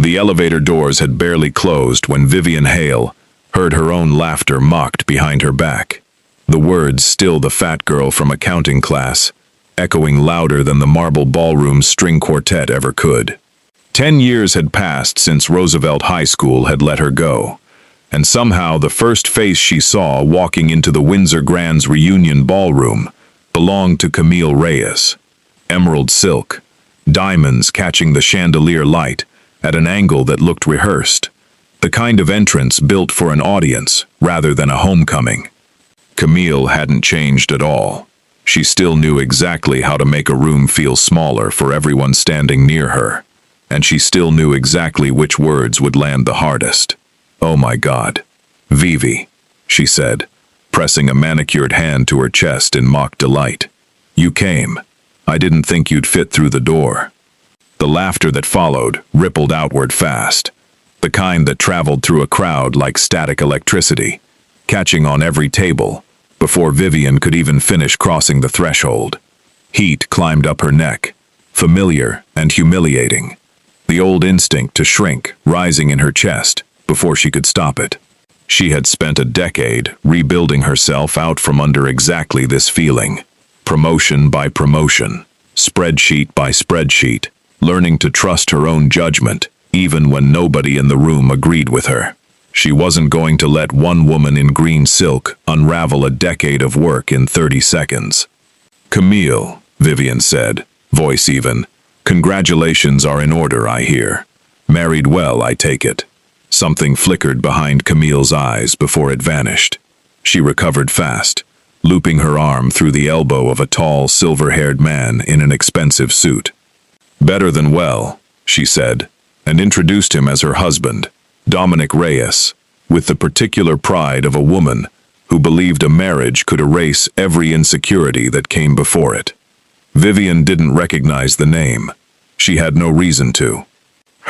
The elevator doors had barely closed when Vivian Hale heard her own laughter mocked behind her back. The words, "Still the fat girl from accounting class," echoing louder than the Marble Ballroom string quartet ever could. 10 years had passed since Roosevelt High School had let her go, and somehow the first face she saw walking into the Windsor Grand's reunion ballroom belonged to Camille Reyes. Emerald silk, diamonds catching the chandelier light at an angle that looked rehearsed, the kind of entrance built for an audience rather than a homecoming. Camille hadn't changed at all. She still knew exactly how to make a room feel smaller for everyone standing near her, and she still knew exactly which words would land the hardest. "Oh my God. Vivi," she said, pressing a manicured hand to her chest in mock delight. "You came. I didn't think you'd fit through the door." The laughter that followed rippled outward fast, the kind that traveled through a crowd like static electricity, catching on every table before Vivian could even finish crossing the threshold. Heat climbed up her neck, familiar and humiliating, the old instinct to shrink rising in her chest before she could stop it. She had spent a decade rebuilding herself out from under exactly this feeling, promotion by promotion, spreadsheet by spreadsheet, learning to trust her own judgment even when nobody in the room agreed with her. She wasn't going to let one woman in green silk unravel a decade of work in 30 seconds. "Camille," Vivian said, voice even, "congratulations are in order, I hear. Married well, I take it." Something flickered behind Camille's eyes before it vanished. She recovered fast, looping her arm through the elbow of a tall, silver-haired man in an expensive suit. "Better than well," she said, and introduced him as her husband, Dominic Reyes, with the particular pride of a woman who believed a marriage could erase every insecurity that came before it. Vivian didn't recognize the name. She had no reason to.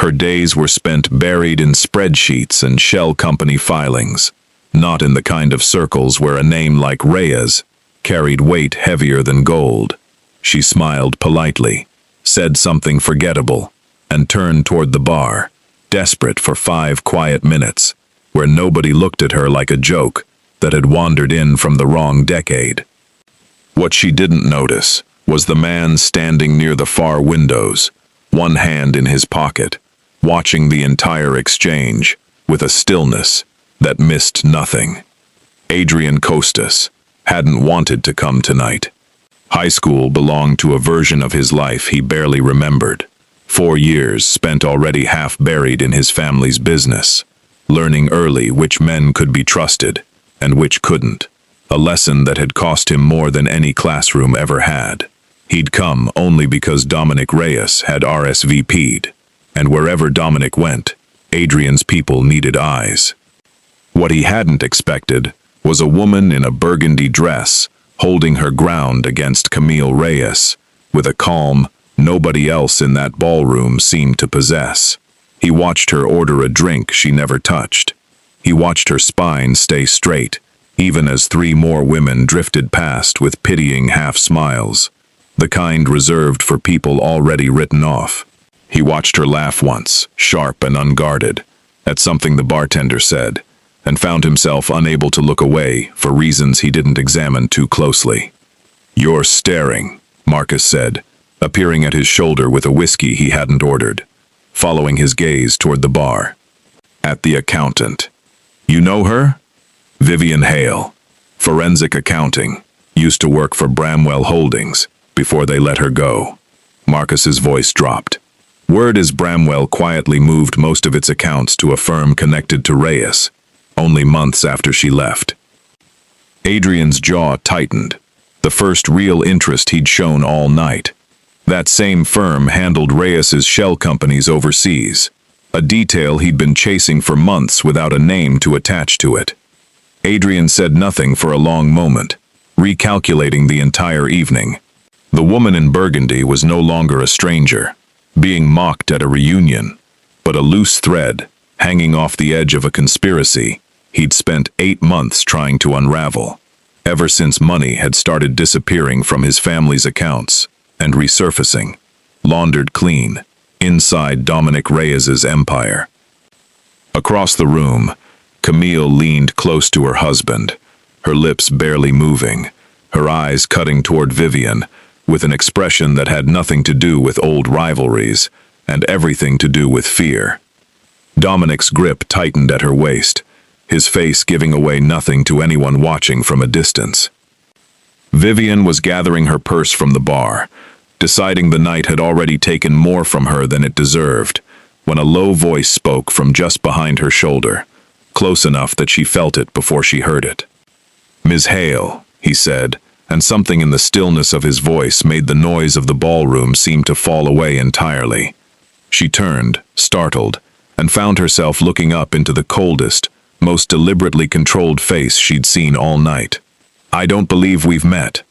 Her days were spent buried in spreadsheets and shell company filings, not in the kind of circles where a name like Reyes carried weight heavier than gold. She smiled politely, said something forgettable, and turned toward the bar, desperate for 5 quiet minutes, where nobody looked at her like a joke that had wandered in from the wrong decade. What she didn't notice was the man standing near the far windows, one hand in his pocket, watching the entire exchange with a stillness that missed nothing. Adrian Costas hadn't wanted to come tonight. High school belonged to a version of his life he barely remembered. 4 years spent already half buried in his family's business, learning early which men could be trusted and which couldn't, a lesson that had cost him more than any classroom ever had. He'd come only because Dominic Reyes had RSVP'd, and wherever Dominic went, Adrian's people needed eyes. What he hadn't expected was a woman in a burgundy dress holding her ground against Camille Reyes, with a calm nobody else in that ballroom seemed to possess. He watched her order a drink she never touched. He watched her spine stay straight, even as 3 more women drifted past with pitying half-smiles, the kind reserved for people already written off. He watched her laugh once, sharp and unguarded, at something the bartender said, and found himself unable to look away for reasons he didn't examine too closely. "You're staring," Marcus said, appearing at his shoulder with a whiskey he hadn't ordered, following his gaze toward the bar. "At the accountant. You know her? Vivian Hale, forensic accounting, used to work for Bramwell Holdings before they let her go." Marcus's voice dropped. Word is Bramwell quietly moved most of its accounts to a firm connected to Reyes, only months after she left. Adrian's jaw tightened, the first real interest he'd shown all night. That same firm handled Reyes's shell companies overseas, a detail he'd been chasing for months without a name to attach to it. Adrian said nothing for a long moment, recalculating the entire evening. The woman in burgundy was no longer a stranger, being mocked at a reunion, but a loose thread hanging off the edge of a conspiracy he'd spent 8 months trying to unravel, ever since money had started disappearing from his family's accounts and resurfacing, laundered clean, inside Dominic Reyes's empire. Across the room, Camille leaned close to her husband, her lips barely moving, her eyes cutting toward Vivian, with an expression that had nothing to do with old rivalries and everything to do with fear. Dominic's grip tightened at her waist, his face giving away nothing to anyone watching from a distance. Vivian was gathering her purse from the bar, deciding the night had already taken more from her than it deserved, when a low voice spoke from just behind her shoulder, close enough that she felt it before she heard it. "Ms. Hale," he said, and something in the stillness of his voice made the noise of the ballroom seem to fall away entirely. She turned, startled, and found herself looking up into the coldest, most deliberately controlled face she'd seen all night. "I don't believe we've met."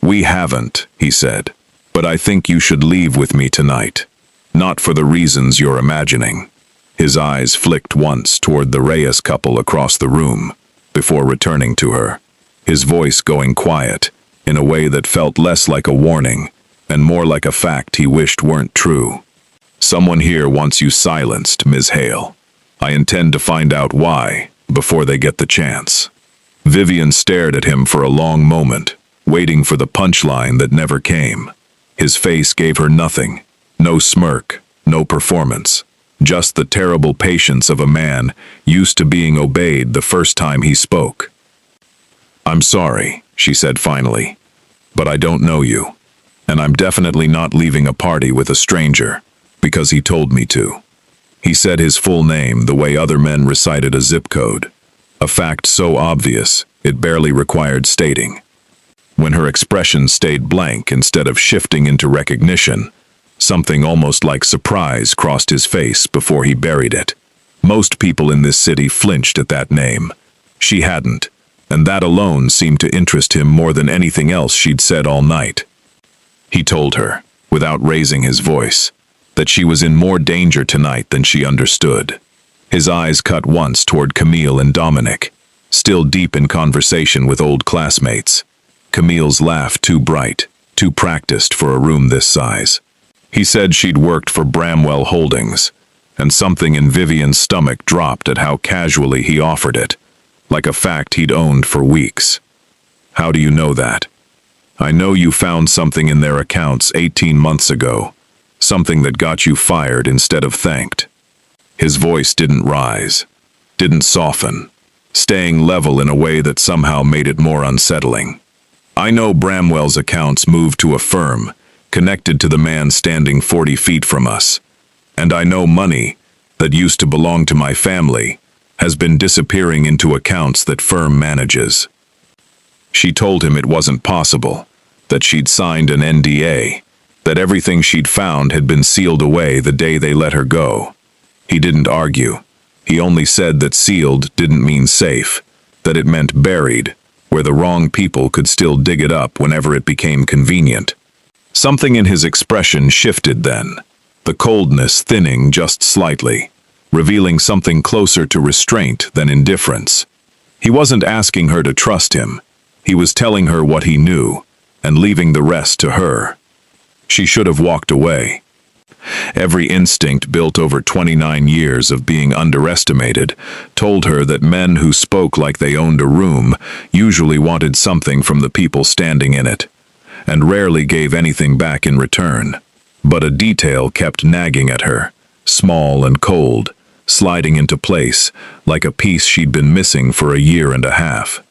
"We haven't," he said, "but I think you should leave with me tonight. Not for the reasons you're imagining." His eyes flicked once toward the Reyes couple across the room, before returning to her, his voice going quiet, in a way that felt less like a warning, and more like a fact he wished weren't true. "Someone here wants you silenced, Ms. Hale. I intend to find out why, before they get the chance." Vivian stared at him for a long moment, waiting for the punchline that never came. His face gave her nothing, no smirk, no performance, just the terrible patience of a man used to being obeyed the first time he spoke. "I'm sorry," she said finally, "but I don't know you, and I'm definitely not leaving a party with a stranger, because he told me to." He said his full name the way other men recited a zip code, a fact so obvious it barely required stating. When her expression stayed blank instead of shifting into recognition, something almost like surprise crossed his face before he buried it. Most people in this city flinched at that name. She hadn't, and that alone seemed to interest him more than anything else she'd said all night. He told her, without raising his voice, that she was in more danger tonight than she understood. His eyes cut once toward Camille and Dominic, still deep in conversation with old classmates. Camille's laugh too bright, too practiced for a room this size. He said she'd worked for Bramwell Holdings, and something in Vivian's stomach dropped at how casually he offered it, like a fact he'd owned for weeks. "How do you know that?" "I know you found something in their accounts 18 months ago, something that got you fired instead of thanked." His voice didn't rise, didn't soften, staying level in a way that somehow made it more unsettling. "I know Bramwell's accounts moved to a firm connected to the man standing 40 feet from us, and I know money that used to belong to my family has been disappearing into accounts that firm manages." She told him it wasn't possible, that she'd signed an NDA, that everything she'd found had been sealed away the day they let her go. He didn't argue. He only said that sealed didn't mean safe, that it meant buried, where the wrong people could still dig it up whenever it became convenient. Something in his expression shifted then, the coldness thinning just slightly, revealing something closer to restraint than indifference. He wasn't asking her to trust him. He was telling her what he knew, and leaving the rest to her. She should have walked away. Every instinct built over 29 years of being underestimated told her that men who spoke like they owned a room usually wanted something from the people standing in it, and rarely gave anything back in return. But a detail kept nagging at her, small and cold, sliding into place like a piece she'd been missing for a year and a half.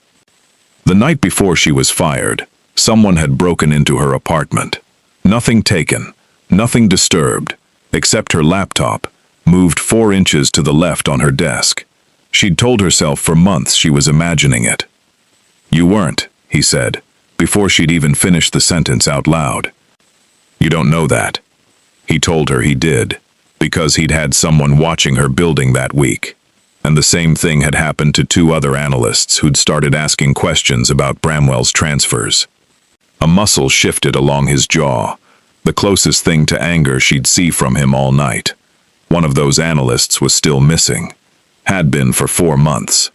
The night before she was fired, someone had broken into her apartment. Nothing taken, nothing disturbed, except her laptop, moved 4 inches to the left on her desk. She'd told herself for months she was imagining it. "You weren't," he said, before she'd even finished the sentence out loud. "You don't know that." He told her he did, because he'd had someone watching her building that week. And the same thing had happened to 2 other analysts who'd started asking questions about Bramwell's transfers. A muscle shifted along his jaw, the closest thing to anger she'd see from him all night. One of those analysts was still missing, had been for 4 months.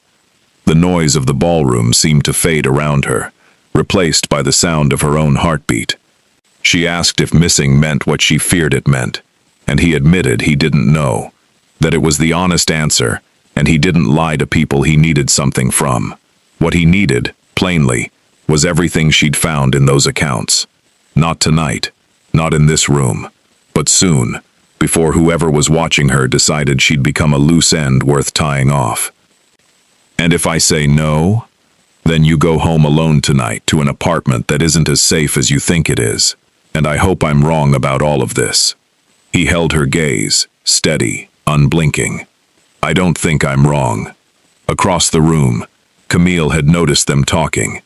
The noise of the ballroom seemed to fade around her, replaced by the sound of her own heartbeat. She asked if missing meant what she feared it meant, and he admitted he didn't know, that it was the honest answer, and he didn't lie to people he needed something from. What he needed, plainly, was everything she'd found in those accounts. Not tonight, not in this room, but soon, before whoever was watching her decided she'd become a loose end worth tying off. And if I say no, then you go home alone tonight to an apartment that isn't as safe as you think it is, and I hope I'm wrong about all of this. He held her gaze, steady, unblinking. I don't think I'm wrong. Across the room, Camille had noticed them talking.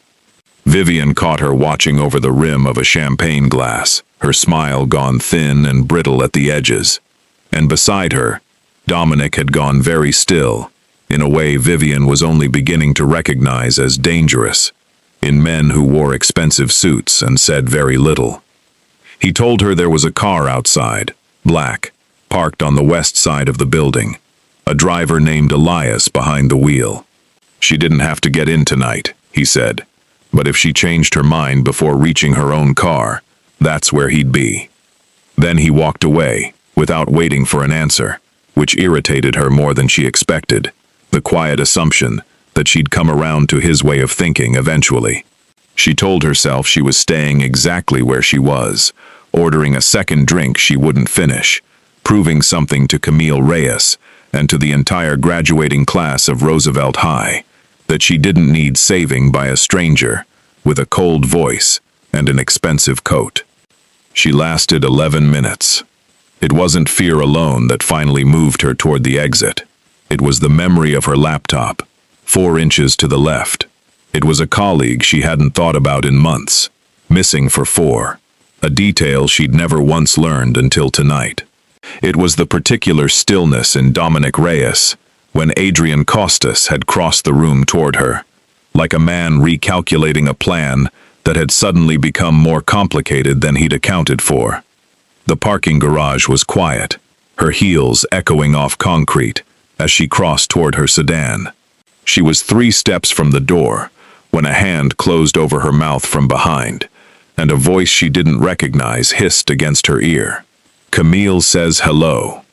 Vivian caught her watching over the rim of a champagne glass, her smile gone thin and brittle at the edges. And beside her, Dominic had gone very still, in a way Vivian was only beginning to recognize as dangerous, in men who wore expensive suits and said very little. He told her there was a car outside, black, parked on the west side of the building, a driver named Elias behind the wheel. She didn't have to get in tonight, he said, but if she changed her mind before reaching her own car, that's where he'd be. Then he walked away, without waiting for an answer, which irritated her more than she expected, the quiet assumption that she'd come around to his way of thinking eventually. She told herself she was staying exactly where she was, ordering a second drink she wouldn't finish, proving something to Camille Reyes and to the entire graduating class of Roosevelt High, that she didn't need saving by a stranger with a cold voice and an expensive coat. She lasted 11 minutes. It wasn't fear alone that finally moved her toward the exit. It was the memory of her laptop, 4 inches to the left. It was a colleague she hadn't thought about in months, missing for 4, a detail she'd never once learned until tonight. It was the particular stillness in Dominic Reyes when Adrian Costas had crossed the room toward her, like a man recalculating a plan that had suddenly become more complicated than he'd accounted for. The parking garage was quiet, her heels echoing off concrete as she crossed toward her sedan. She was 3 steps from the door when a hand closed over her mouth from behind, and a voice she didn't recognize hissed against her ear. Camille says hello.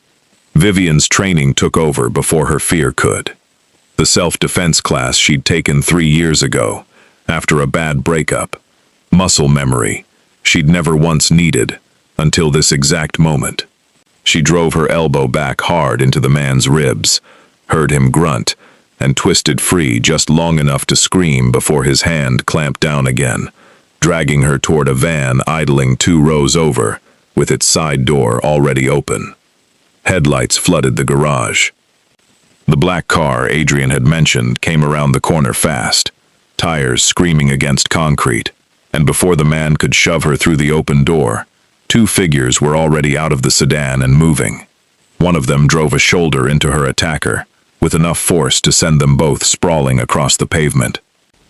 Vivian's training took over before her fear could. The self-defense class she'd taken 3 years ago, after a bad breakup. Muscle memory she'd never once needed until this exact moment. She drove her elbow back hard into the man's ribs, heard him grunt, and twisted free just long enough to scream before his hand clamped down again, dragging her toward a van idling 2 rows over, with its side door already open. Headlights flooded the garage. The black car Adrian had mentioned came around the corner fast, tires screaming against concrete, and before the man could shove her through the open door, 2 figures were already out of the sedan and moving. One of them drove a shoulder into her attacker, with enough force to send them both sprawling across the pavement.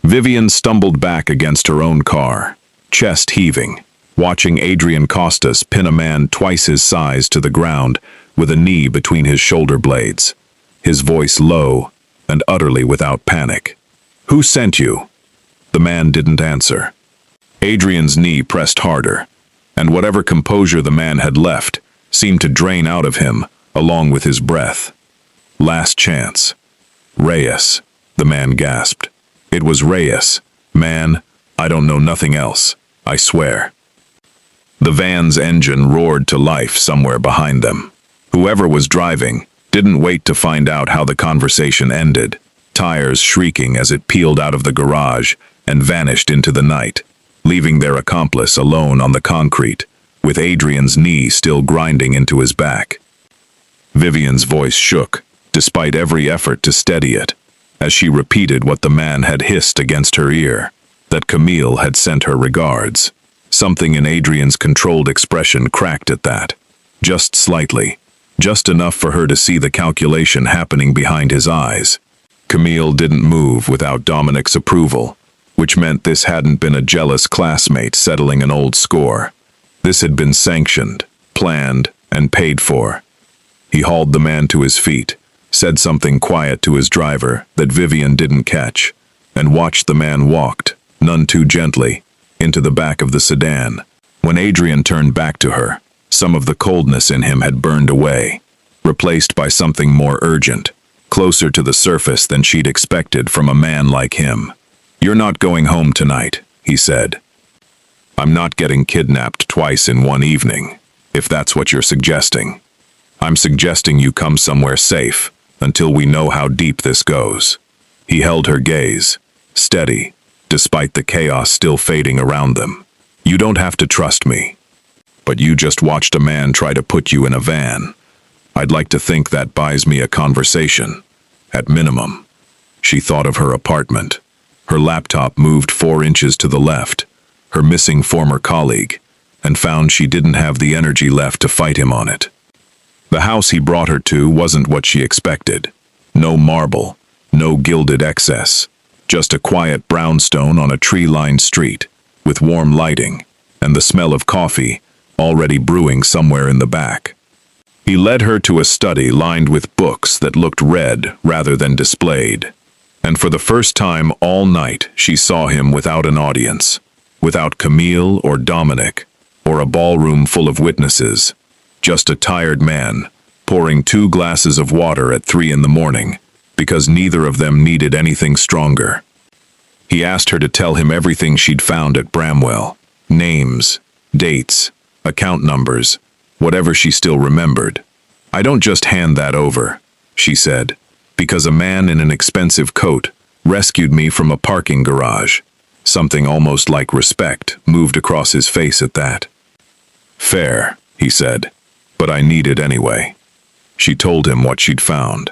Vivian stumbled back against her own car, chest heaving, watching Adrian Costas pin a man twice his size to the ground with a knee between his shoulder blades, his voice low and utterly without panic. "Who sent you?" The man didn't answer. Adrian's knee pressed harder, and whatever composure the man had left seemed to drain out of him, along with his breath. Last chance. "Reyes," the man gasped. "It was Reyes. Man, I don't know nothing else, I swear." The van's engine roared to life somewhere behind them. Whoever was driving didn't wait to find out how the conversation ended, tires shrieking as it peeled out of the garage and vanished into the night, leaving their accomplice alone on the concrete, with Adrian's knee still grinding into his back. Vivian's voice shook, despite every effort to steady it, as she repeated what the man had hissed against her ear, that Camille had sent her regards. Something in Adrian's controlled expression cracked at that, just slightly, just enough for her to see the calculation happening behind his eyes. Camille didn't move without Dominic's approval, which meant this hadn't been a jealous classmate settling an old score. This had been sanctioned, planned, and paid for. He hauled the man to his feet, said something quiet to his driver that Vivian didn't catch, and watched the man walked, none too gently, into the back of the sedan. When Adrian turned back to her, Some of the coldness in him had burned away, replaced by something more urgent, closer to the surface than she'd expected from a man like him. "You're not going home tonight," he said. "I'm not getting kidnapped twice in one evening, if that's what you're suggesting. I'm suggesting you come somewhere safe until we know how deep this goes." He held her gaze, steady, despite the chaos still fading around them. "You don't have to trust me, but you just watched a man try to put you in a van. I'd like to think that buys me a conversation, at minimum." She thought of her apartment. Her laptop moved 4 inches to the left, her missing former colleague, and found she didn't have the energy left to fight him on it. The house he brought her to wasn't what she expected. No marble, no gilded excess, just a quiet brownstone on a tree-lined street, with warm lighting, and the smell of coffee already brewing somewhere in the back. He led her to a study lined with books that looked read rather than displayed. And for the first time all night, she saw him without an audience, without Camille or Dominic, or a ballroom full of witnesses. Just a tired man, pouring 2 glasses of water at 3 in the morning, because neither of them needed anything stronger. He asked her to tell him everything she'd found at Bramwell. Names, dates, account numbers, whatever she still remembered. "I don't just hand that over," she said, "because a man in an expensive coat rescued me from a parking garage." Something almost like respect moved across his face at that. "Fair," he said, "but I need it anyway." She told him what she'd found.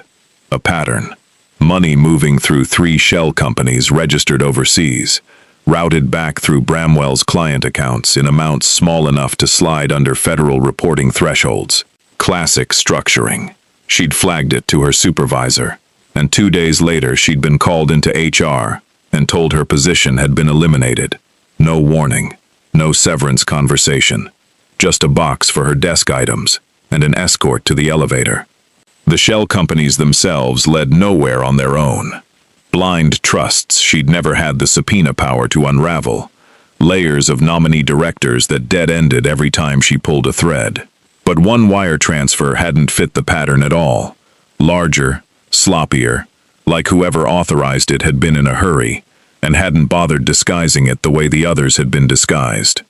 A pattern. Money moving through 3 shell companies registered overseas, routed back through Bramwell's client accounts in amounts small enough to slide under federal reporting thresholds. Classic structuring. She'd flagged it to her supervisor, and 2 days later she'd been called into HR and told her position had been eliminated. No warning, no severance conversation, just a box for her desk items and an escort to the elevator. The shell companies themselves led nowhere on their own. Blind trusts she'd never had the subpoena power to unravel. Layers of nominee directors that dead-ended every time she pulled a thread. But one wire transfer hadn't fit the pattern at all. Larger, sloppier, like whoever authorized it had been in a hurry, and hadn't bothered disguising it the way the others had been disguised.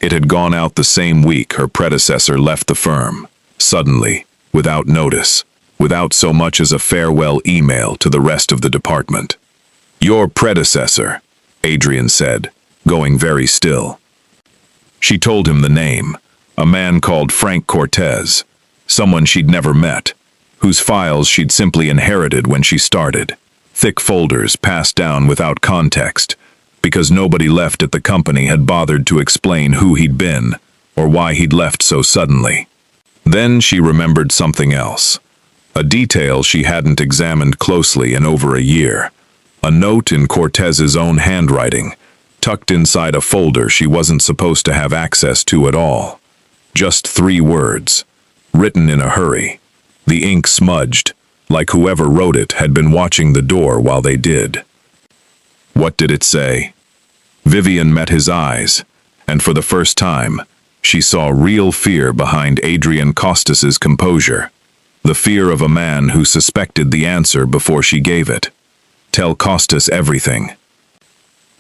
It had gone out the same week her predecessor left the firm, suddenly, without notice, without so much as a farewell email to the rest of the department. "Your predecessor," Adrian said, going very still. She told him the name, a man called Frank Cortez, someone she'd never met, whose files she'd simply inherited when she started. Thick folders passed down without context, because nobody left at the company had bothered to explain who he'd been, or why he'd left so suddenly. Then she remembered something else. A detail she hadn't examined closely in over a year. A note in Cortez's own handwriting, tucked inside a folder she wasn't supposed to have access to at all. Just 3 words, written in a hurry. The ink smudged, like whoever wrote it had been watching the door while they did. What did it say? Vivian met his eyes, and for the first time, she saw real fear behind Adrian Costas's composure. The fear of a man who suspected the answer before she gave it. Tell Costas everything.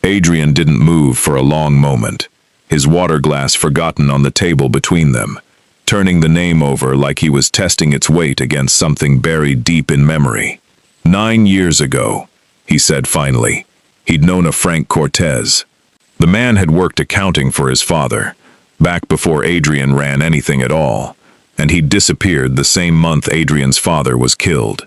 Adrian didn't move for a long moment, his water glass forgotten on the table between them, turning the name over like he was testing its weight against something buried deep in memory. 9 years ago, he said finally, he'd known a Frank Cortez. The man had worked accounting for his father, back before Adrian ran anything at all, and he'd disappeared the same month Adrian's father was killed.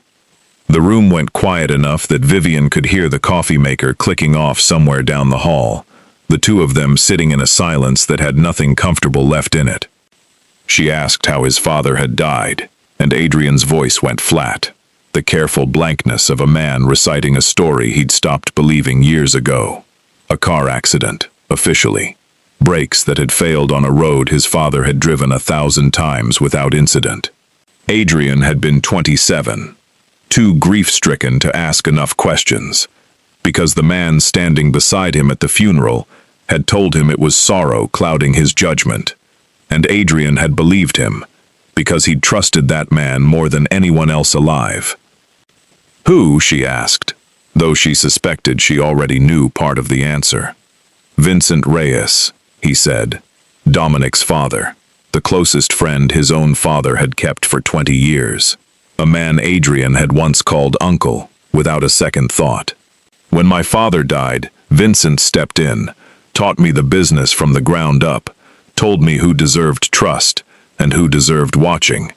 The room went quiet enough that Vivian could hear the coffee maker clicking off somewhere down the hall, the two of them sitting in a silence that had nothing comfortable left in it. She asked how his father had died, and Adrian's voice went flat, the careful blankness of a man reciting a story he'd stopped believing years ago. A car accident, officially. Brakes that had failed on a road his father had driven 1,000 times without incident. Adrian had been 27, too grief-stricken to ask enough questions, because the man standing beside him at the funeral had told him it was sorrow clouding his judgment. And Adrian had believed him, because he'd trusted that man more than anyone else alive. Who, she asked, though she suspected she already knew part of the answer. Vincent Reyes, he said, Dominic's father, the closest friend his own father had kept for 20 years. A man Adrian had once called uncle, without a second thought. When my father died, Vincent stepped in, taught me the business from the ground up, told me who deserved trust and who deserved watching.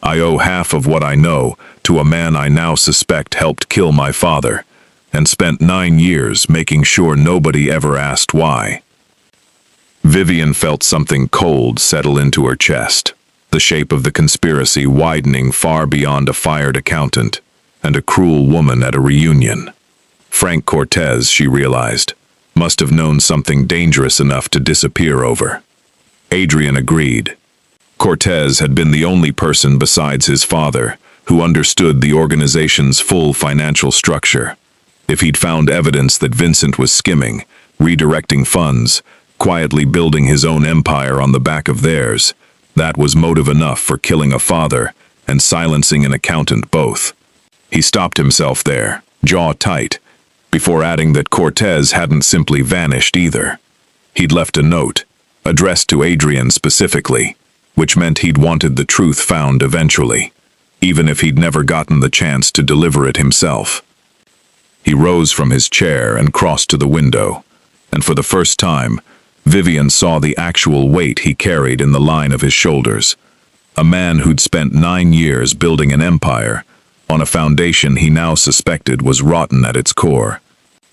I owe half of what I know to a man I now suspect helped kill my father, and spent 9 years making sure nobody ever asked why. Vivian felt something cold settle into her chest, the shape of the conspiracy widening far beyond a fired accountant and a cruel woman at a reunion. Frank Cortez, she realized, must have known something dangerous enough to disappear over. Adrian agreed. Cortez had been the only person besides his father who understood the organization's full financial structure. If he'd found evidence that Vincent was skimming, redirecting funds, quietly building his own empire on the back of theirs, that was motive enough for killing a father and silencing an accountant both. He stopped himself there, jaw tight, before adding that Cortez hadn't simply vanished either. He'd left a note, addressed to Adrian specifically, which meant he'd wanted the truth found eventually, even if he'd never gotten the chance to deliver it himself. He rose from his chair and crossed to the window, and for the first time, Vivian saw the actual weight he carried in the line of his shoulders. A man who'd spent 9 years building an empire on a foundation he now suspected was rotten at its core.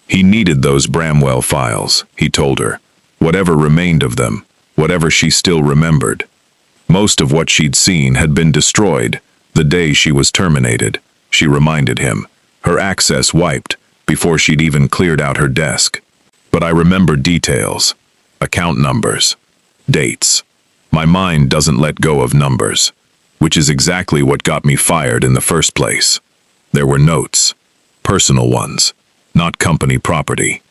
He needed those Bramwell files, he told her, whatever remained of them, whatever she still remembered. Most of what she'd seen had been destroyed the day she was terminated, she reminded him, her access wiped before she'd even cleared out her desk. But I remember details, account numbers, dates. My mind doesn't let go of numbers, which is exactly what got me fired in the first place. There were notes, personal ones, not company property.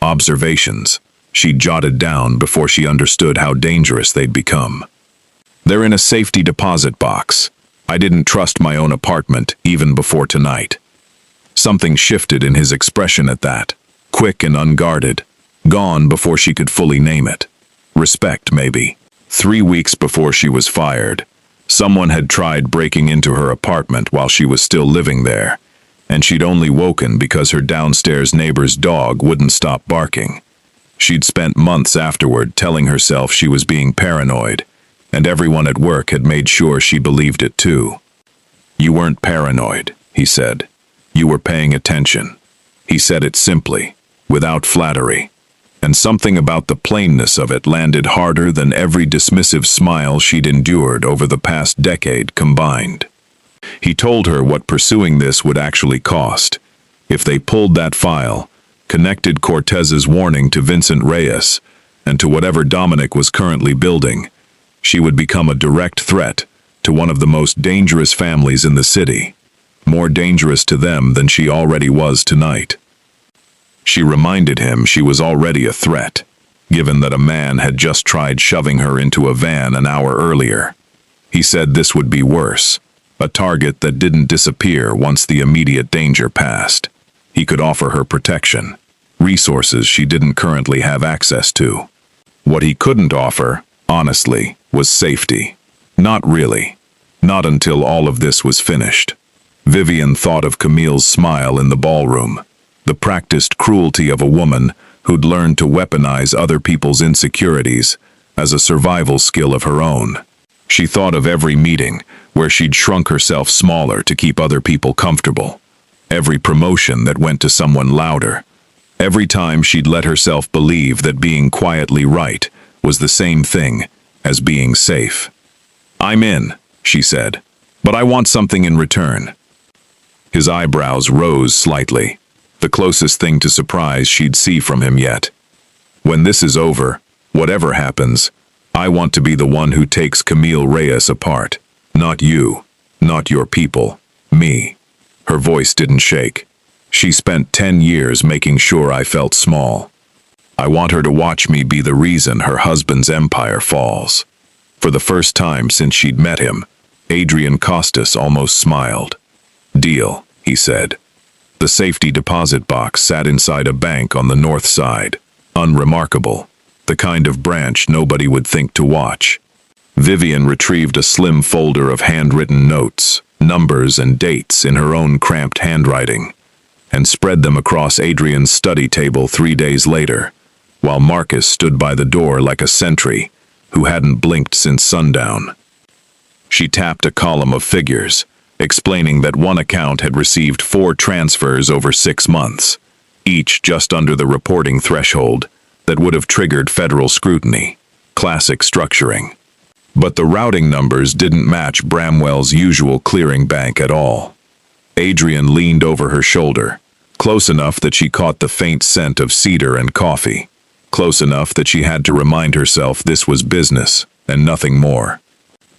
Observations she'd jotted down before she understood how dangerous they'd become. They're in a safety deposit box. I didn't trust my own apartment even before tonight. Something shifted in his expression at that, quick and unguarded, gone before she could fully name it. Respect, maybe. 3 weeks before she was fired, someone had tried breaking into her apartment while she was still living there, and she'd only woken because her downstairs neighbor's dog wouldn't stop barking. She'd spent months afterward telling herself she was being paranoid, and everyone at work had made sure she believed it too. You weren't paranoid, he said. You were paying attention. He said it simply, without flattery, and something about the plainness of it landed harder than every dismissive smile she'd endured over the past decade combined. He told her what pursuing this would actually cost. If they pulled that file, connected Cortez's warning to Vincent Reyes, and to whatever Dominic was currently building, she would become a direct threat to one of the most dangerous families in the city, more dangerous to them than she already was tonight. She reminded him she was already a threat, given that a man had just tried shoving her into a van an hour earlier. He said this would be worse, a target that didn't disappear once the immediate danger passed. He could offer her protection, resources she didn't currently have access to. What he couldn't offer, honestly, was safety. Not really. Not until all of this was finished. Vivian thought of Camille's smile in the ballroom, the practiced cruelty of a woman who'd learned to weaponize other people's insecurities as a survival skill of her own. She thought of every meeting where she'd shrunk herself smaller to keep other people comfortable, every promotion that went to someone louder, every time she'd let herself believe that being quietly right was the same thing as being safe. "I'm in," she said, "but I want something in return." His eyebrows rose slightly, the closest thing to surprise she'd see from him yet. "When this is over, whatever happens, I want to be the one who takes Camille Reyes apart. Not you, not your people, me." Her voice didn't shake. "She spent 10 years making sure I felt small. I want her to watch me be the reason her husband's empire falls." For the first time since she'd met him, Adrian Costas almost smiled. "Deal," he said. The safety deposit box sat inside a bank on the north side. Unremarkable. The kind of branch nobody would think to watch. Vivian retrieved a slim folder of handwritten notes, numbers and dates in her own cramped handwriting, and spread them across Adrian's study table 3 days later, while Marcus stood by the door like a sentry who hadn't blinked since sundown. She tapped a column of figures, explaining that one account had received 4 transfers over 6 months, each just under the reporting threshold that would have triggered federal scrutiny. Classic structuring. But the routing numbers didn't match Bramwell's usual clearing bank at all. Adrian leaned over her shoulder, close enough that she caught the faint scent of cedar and coffee, close enough that she had to remind herself this was business and nothing more.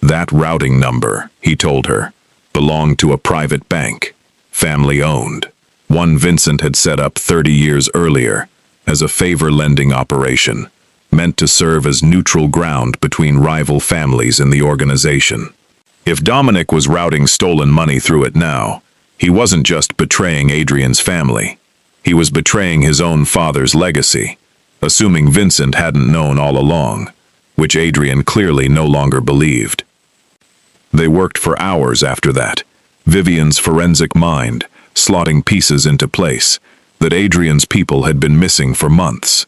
That routing number, he told her, belonged to a private bank, family-owned, one Vincent had set up 30 years earlier as a favor-lending operation, meant to serve as neutral ground between rival families in the organization. If Dominic was routing stolen money through it now, he wasn't just betraying Adrian's family. He was betraying his own father's legacy, assuming Vincent hadn't known all along, which Adrian clearly no longer believed. They worked for hours after that, Vivian's forensic mind slotting pieces into place that Adrian's people had been missing for months,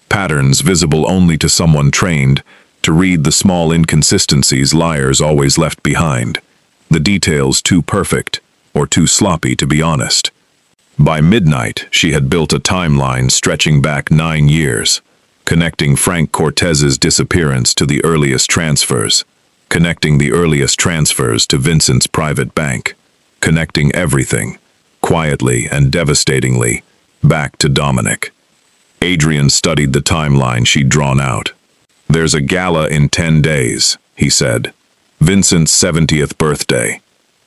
patterns visible only to someone trained to read the small inconsistencies liars always left behind, the details too perfect or too sloppy to be honest. By midnight, she had built a timeline stretching back 9 years, connecting Frank Cortez's disappearance to the earliest transfers, connecting the earliest transfers to Vincent's private bank, connecting everything, quietly and devastatingly, back to Dominic. Adrian studied the timeline she'd drawn out. "There's a gala in 10 days, he said. "Vincent's 70th birthday.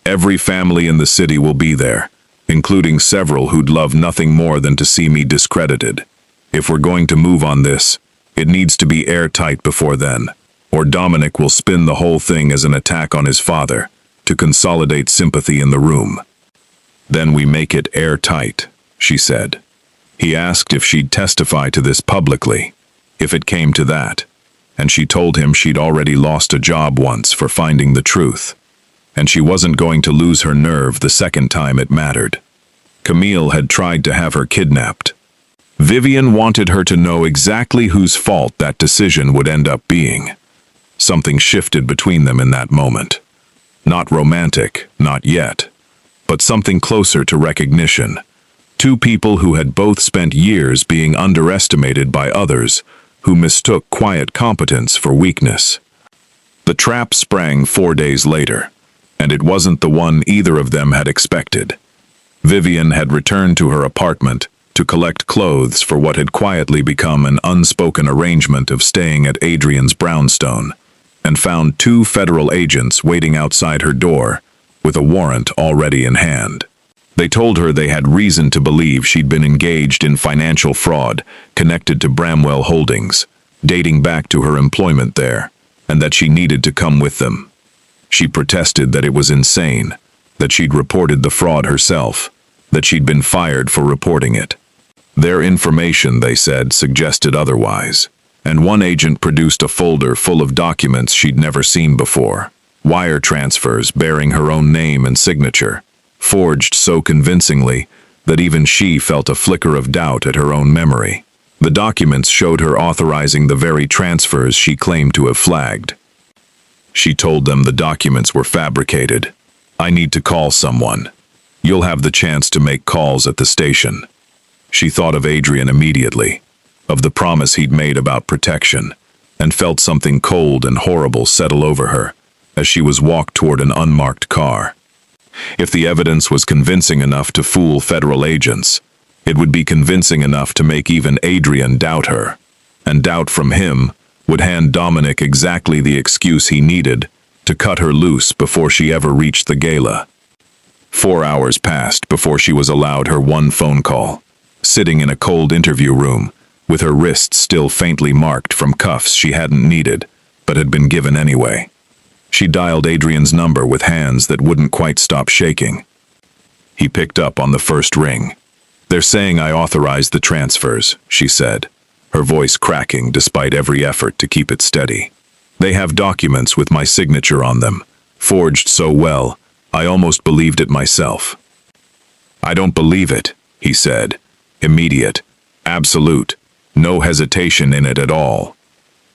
Every family in the city will be there, including several who'd love nothing more than to see me discredited. If we're going to move on this, it needs to be airtight before then, or Dominic will spin the whole thing as an attack on his father, to consolidate sympathy in the room." "Then we make it airtight," she said. He asked if she'd testify to this publicly, if it came to that, and she told him she'd already lost a job once for finding the truth, and she wasn't going to lose her nerve the second time it mattered. Camille had tried to have her kidnapped. Vivian wanted her to know exactly whose fault that decision would end up being. Something shifted between them in that moment. Not romantic, not yet, but something closer to recognition. 2 people who had both spent years being underestimated by others, who mistook quiet competence for weakness. The trap sprang 4 days later, and it wasn't the one either of them had expected. Vivian had returned to her apartment to collect clothes for what had quietly become an unspoken arrangement of staying at Adrian's brownstone, and found 2 federal agents waiting outside her door with a warrant already in hand. They told her they had reason to believe she'd been engaged in financial fraud connected to Bramwell Holdings, dating back to her employment there, and that she needed to come with them. She protested that it was insane, that she'd reported the fraud herself, that she'd been fired for reporting it. Their information, they said, suggested otherwise, and one agent produced a folder full of documents she'd never seen before, wire transfers bearing her own name and signature, forged so convincingly that even she felt a flicker of doubt at her own memory. The documents showed her authorizing the very transfers she claimed to have flagged. She told them the documents were fabricated. "I need to call someone. You'll have the chance to make calls at the station." She thought of Adrian immediately, of the promise he'd made about protection, and felt something cold and horrible settle over her as she was walked toward an unmarked car. If the evidence was convincing enough to fool federal agents, it would be convincing enough to make even Adrian doubt her, and doubt from him would hand Dominic exactly the excuse he needed to cut her loose before she ever reached the gala. 4 hours passed before she was allowed her one phone call, sitting in a cold interview room, with her wrists still faintly marked from cuffs she hadn't needed, but had been given anyway. She dialed Adrian's number with hands that wouldn't quite stop shaking. He picked up on the first ring. "They're saying I authorized the transfers," she said, her voice cracking despite every effort to keep it steady. "They have documents with my signature on them, forged so well, I almost believed it myself." "I don't believe it," he said. "Immediate. Absolute. No hesitation in it at all.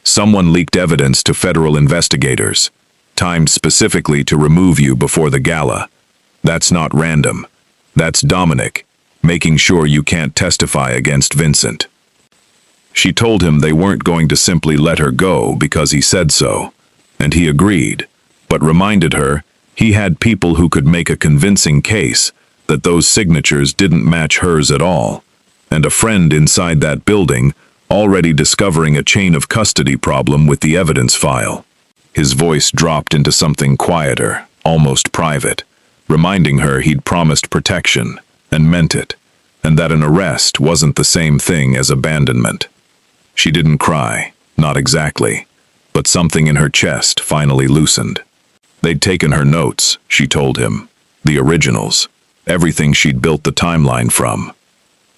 Someone leaked evidence to federal investigators, timed specifically to remove you before the gala. That's not random. That's Dominic, making sure you can't testify against Vincent." She told him they weren't going to simply let her go because he said so, and he agreed, but reminded her he had people who could make a convincing case that those signatures didn't match hers at all, and a friend inside that building already discovering a chain of custody problem with the evidence file. His voice dropped into something quieter, almost private, reminding her he'd promised protection, and meant it, and that an arrest wasn't the same thing as abandonment. She didn't cry, not exactly, but something in her chest finally loosened. They'd taken her notes, she told him, the originals, everything she'd built the timeline from.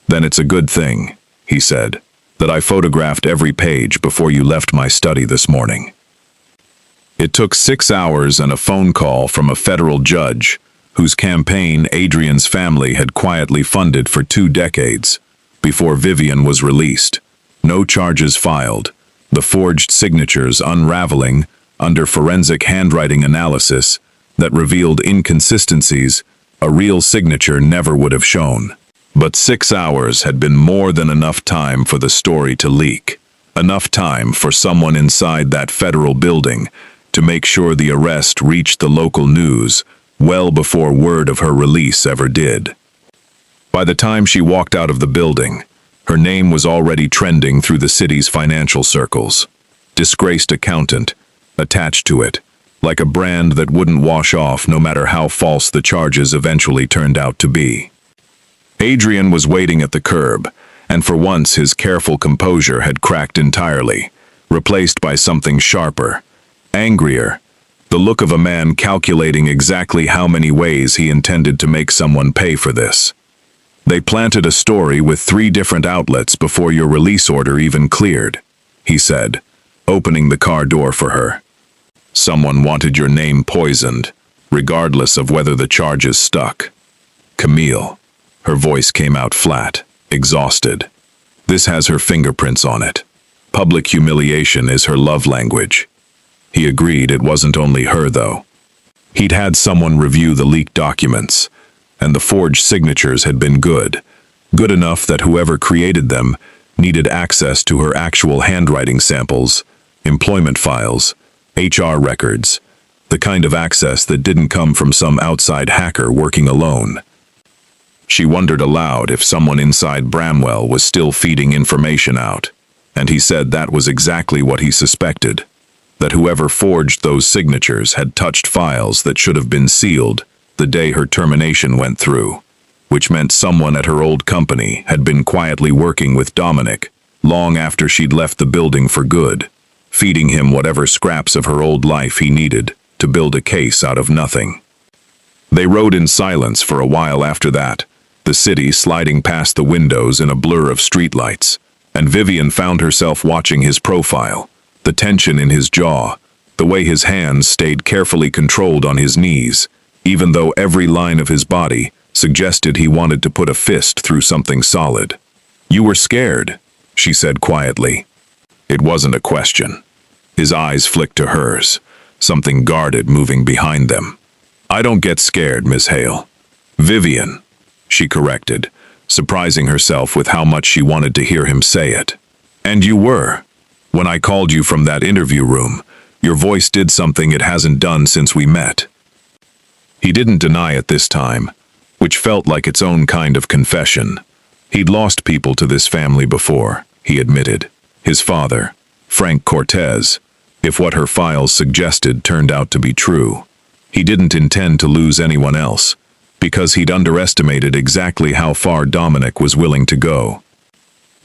"Then it's a good thing," he said, "that I photographed every page before you left my study this morning." It took 6 hours and a phone call from a federal judge whose campaign Adrian's family had quietly funded for 2 decades before Vivian was released. No charges filed, the forged signatures unraveling under forensic handwriting analysis that revealed inconsistencies a real signature never would have shown. But 6 hours had been more than enough time for the story to leak, enough time for someone inside that federal building to make sure the arrest reached the local news well before word of her release ever did. By the time she walked out of the building, her name was already trending through the city's financial circles. Disgraced accountant, attached to it, like a brand that wouldn't wash off no matter how false the charges eventually turned out to be. Adrian was waiting at the curb, and for once his careful composure had cracked entirely, replaced by something sharper, angrier, the look of a man calculating exactly how many ways he intended to make someone pay for this. "They planted a story with 3 different outlets before your release order even cleared," he said, opening the car door for her. "Someone wanted your name poisoned, regardless of whether the charges stuck. Camille." Her voice came out flat, exhausted. "This has her fingerprints on it. Public humiliation is her love language." He agreed it wasn't only her, though. He'd had someone review the leaked documents, and the forged signatures had been good enough that whoever created them needed access to her actual handwriting samples, employment files, HR records, the kind of access that didn't come from some outside hacker working alone. She wondered aloud if someone inside Bramwell was still feeding information out, and he said that was exactly what he suspected, that whoever forged those signatures had touched files that should have been sealed the day her termination went through, which meant someone at her old company had been quietly working with Dominic long after she'd left the building for good, feeding him whatever scraps of her old life he needed to build a case out of nothing. They rode in silence for a while after that, the city sliding past the windows in a blur of streetlights, and Vivian found herself watching his profile, the tension in his jaw, the way his hands stayed carefully controlled on his knees, even though every line of his body suggested he wanted to put a fist through something solid. "You were scared," she said quietly. It wasn't a question. His eyes flicked to hers, something guarded moving behind them. "I don't get scared, Miss Hale." "Vivian," she corrected, surprising herself with how much she wanted to hear him say it. "And you were. When I called you from that interview room, your voice did something it hasn't done since we met." He didn't deny it this time, which felt like its own kind of confession. He'd lost people to this family before, he admitted. His father, Frank Cortez, if what her files suggested turned out to be true. He didn't intend to lose anyone else, because he'd underestimated exactly how far Dominic was willing to go.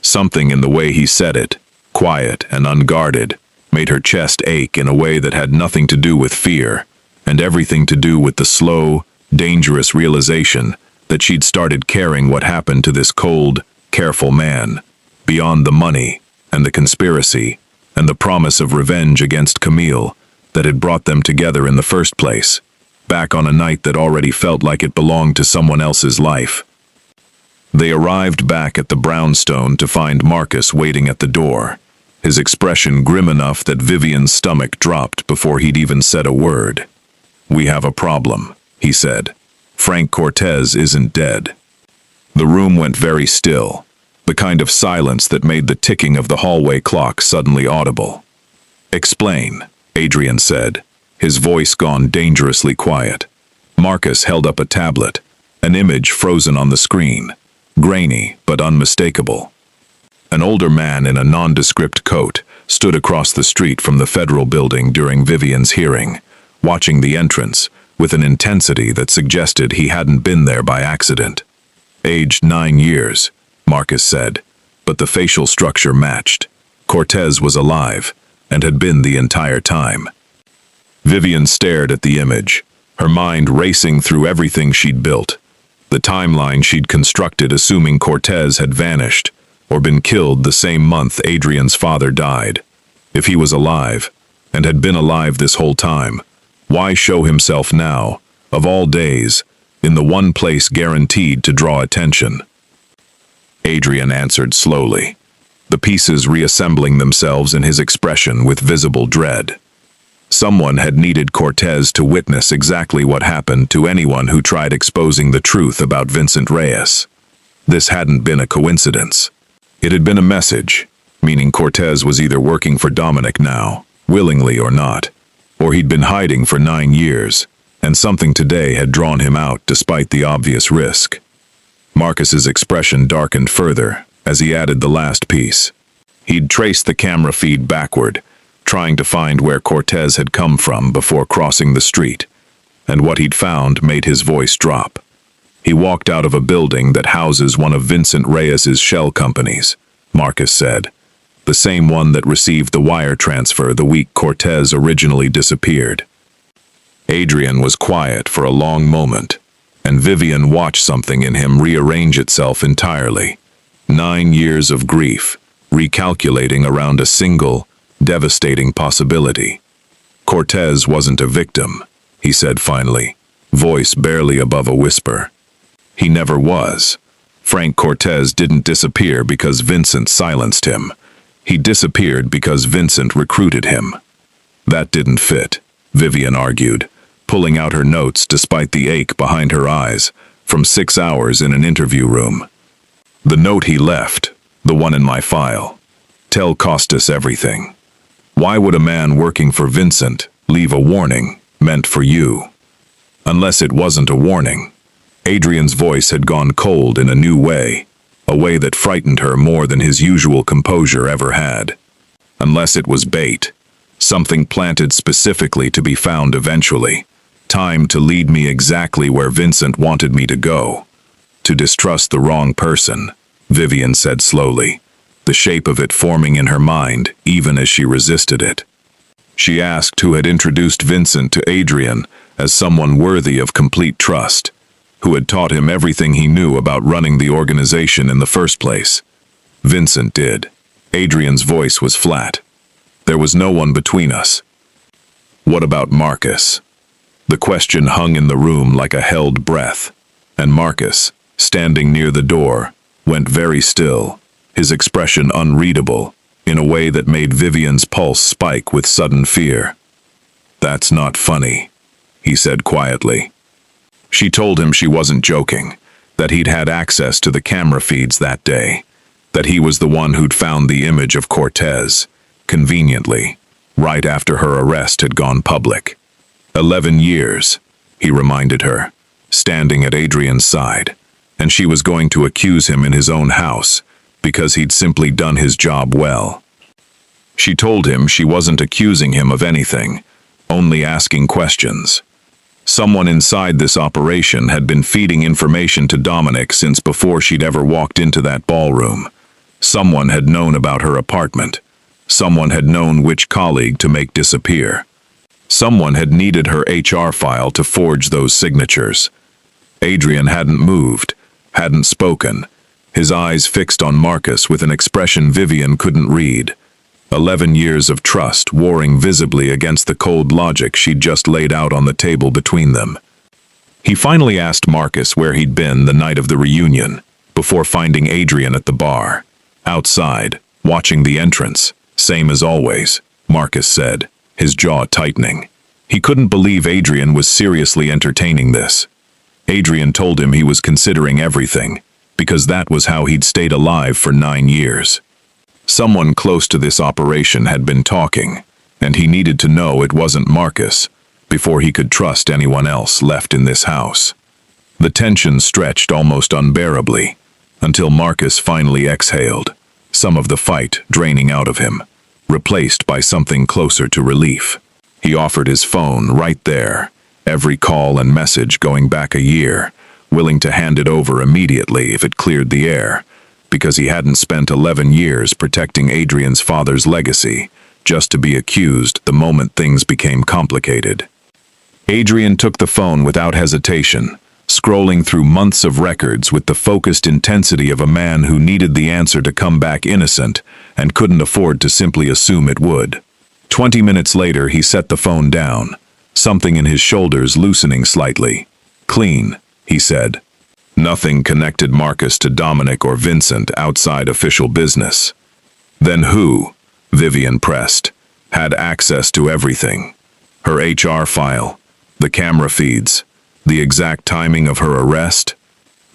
Something in the way he said it, quiet and unguarded, made her chest ache in a way that had nothing to do with fear, and everything to do with the slow, dangerous realization that she'd started caring what happened to this cold, careful man, beyond the money and the conspiracy and the promise of revenge against Camille that had brought them together in the first place, back on a night that already felt like it belonged to someone else's life. They arrived back at the brownstone to find Marcus waiting at the door, his expression grim enough that Vivian's stomach dropped before he'd even said a word. "We have a problem," he said. "Frank Cortez isn't dead." The room went very still, the kind of silence that made the ticking of the hallway clock suddenly audible. "Explain," Adrian said, his voice gone dangerously quiet. Marcus held up a tablet, an image frozen on the screen, grainy but unmistakable. An older man in a nondescript coat stood across the street from the federal building during Vivian's hearing, watching the entrance with an intensity that suggested he hadn't been there by accident. "Aged 9 years, Marcus said, but the facial structure matched. Cortez was alive and had been the entire time. Vivian stared at the image, her mind racing through everything she'd built, the timeline she'd constructed assuming Cortez had vanished or been killed the same month Adrian's father died. If he was alive, and had been alive this whole time, why show himself now, of all days, in the one place guaranteed to draw attention? Adrian answered slowly, the pieces reassembling themselves in his expression with visible dread. Someone had needed Cortez to witness exactly what happened to anyone who tried exposing the truth about Vincent Reyes. This hadn't been a coincidence. It had been a message, meaning Cortez was either working for Dominic now, willingly or not, or he'd been hiding for 9 years, and something today had drawn him out despite the obvious risk. Marcus's expression darkened further as he added the last piece. He'd traced the camera feed backward, trying to find where Cortez had come from before crossing the street, and what he'd found made his voice drop. He walked out of a building that houses one of Vincent Reyes's shell companies, Marcus said, the same one that received the wire transfer the week Cortez originally disappeared. Adrian was quiet for a long moment, and Vivian watched something in him rearrange itself entirely. 9 years of grief, recalculating around a single, devastating possibility. Cortez wasn't a victim, he said finally, voice barely above a whisper. He never was. Frank Cortez didn't disappear because Vincent silenced him. He disappeared because Vincent recruited him. That didn't fit, Vivian argued, pulling out her notes despite the ache behind her eyes, from 6 hours in an interview room. The note he left, the one in my file. Tell Costas everything. Why would a man working for Vincent leave a warning meant for you? Unless it wasn't a warning. Adrian's voice had gone cold in a new way, a way that frightened her more than his usual composure ever had. Unless it was bait, something planted specifically to be found eventually, time to lead me exactly where Vincent wanted me to go. To distrust the wrong person, Vivian said slowly, the shape of it forming in her mind even as she resisted it. She asked who had introduced Vincent to Adrian as someone worthy of complete trust, who had taught him everything he knew about running the organization in the first place. Vincent did. Adrian's voice was flat. There was no one between us. What about Marcus? The question hung in the room like a held breath, and Marcus, standing near the door, went very still, his expression unreadable, in a way that made Vivian's pulse spike with sudden fear. "That's not funny," he said quietly. She told him she wasn't joking, that he'd had access to the camera feeds that day, that he was the one who'd found the image of Cortez, conveniently, right after her arrest had gone public. 11 years, he reminded her, standing at Adrian's side, and she was going to accuse him in his own house, because he'd simply done his job well. She told him she wasn't accusing him of anything, only asking questions. Someone inside this operation had been feeding information to Dominic since before she'd ever walked into that ballroom. Someone had known about her apartment, Someone had known which colleague to make disappear. Someone had needed her HR file to forge those signatures. Adrian hadn't moved, hadn't spoken, his eyes fixed on Marcus with an expression Vivian couldn't read. 11 years of trust warring visibly against the cold logic she'd just laid out on the table between them. He finally asked Marcus where he'd been the night of the reunion, before finding Adrian at the bar. Outside, watching the entrance, same as always, Marcus said, his jaw tightening. He couldn't believe Adrian was seriously entertaining this. Adrian told him he was considering everything, because that was how he'd stayed alive for 9 years. Someone close to this operation had been talking, and he needed to know it wasn't Marcus, before he could trust anyone else left in this house. The tension stretched almost unbearably, until Marcus finally exhaled, some of the fight draining out of him, replaced by something closer to relief. He offered his phone right there, every call and message going back a year, willing to hand it over immediately if it cleared the air, because he hadn't spent 11 years protecting Adrian's father's legacy, just to be accused the moment things became complicated. Adrian took the phone without hesitation, scrolling through months of records with the focused intensity of a man who needed the answer to come back innocent and couldn't afford to simply assume it would. 20 minutes later, he set the phone down, something in his shoulders loosening slightly. "Clean," he said. Nothing connected Marcus to Dominic or Vincent outside official business. Then who, Vivian pressed, had access to everything? Her HR file, the camera feeds, the exact timing of her arrest?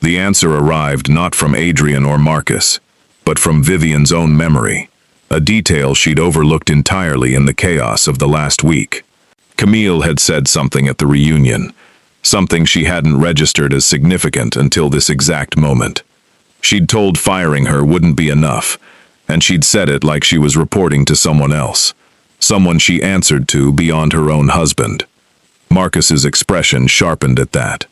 The answer arrived not from Adrian or Marcus, but from Vivian's own memory, a detail she'd overlooked entirely in the chaos of the last week. Camille had said something at the reunion, something she hadn't registered as significant until this exact moment. She'd told firing her wouldn't be enough, and she'd said it like she was reporting to someone else, someone she answered to beyond her own husband. Marcus's expression sharpened at that.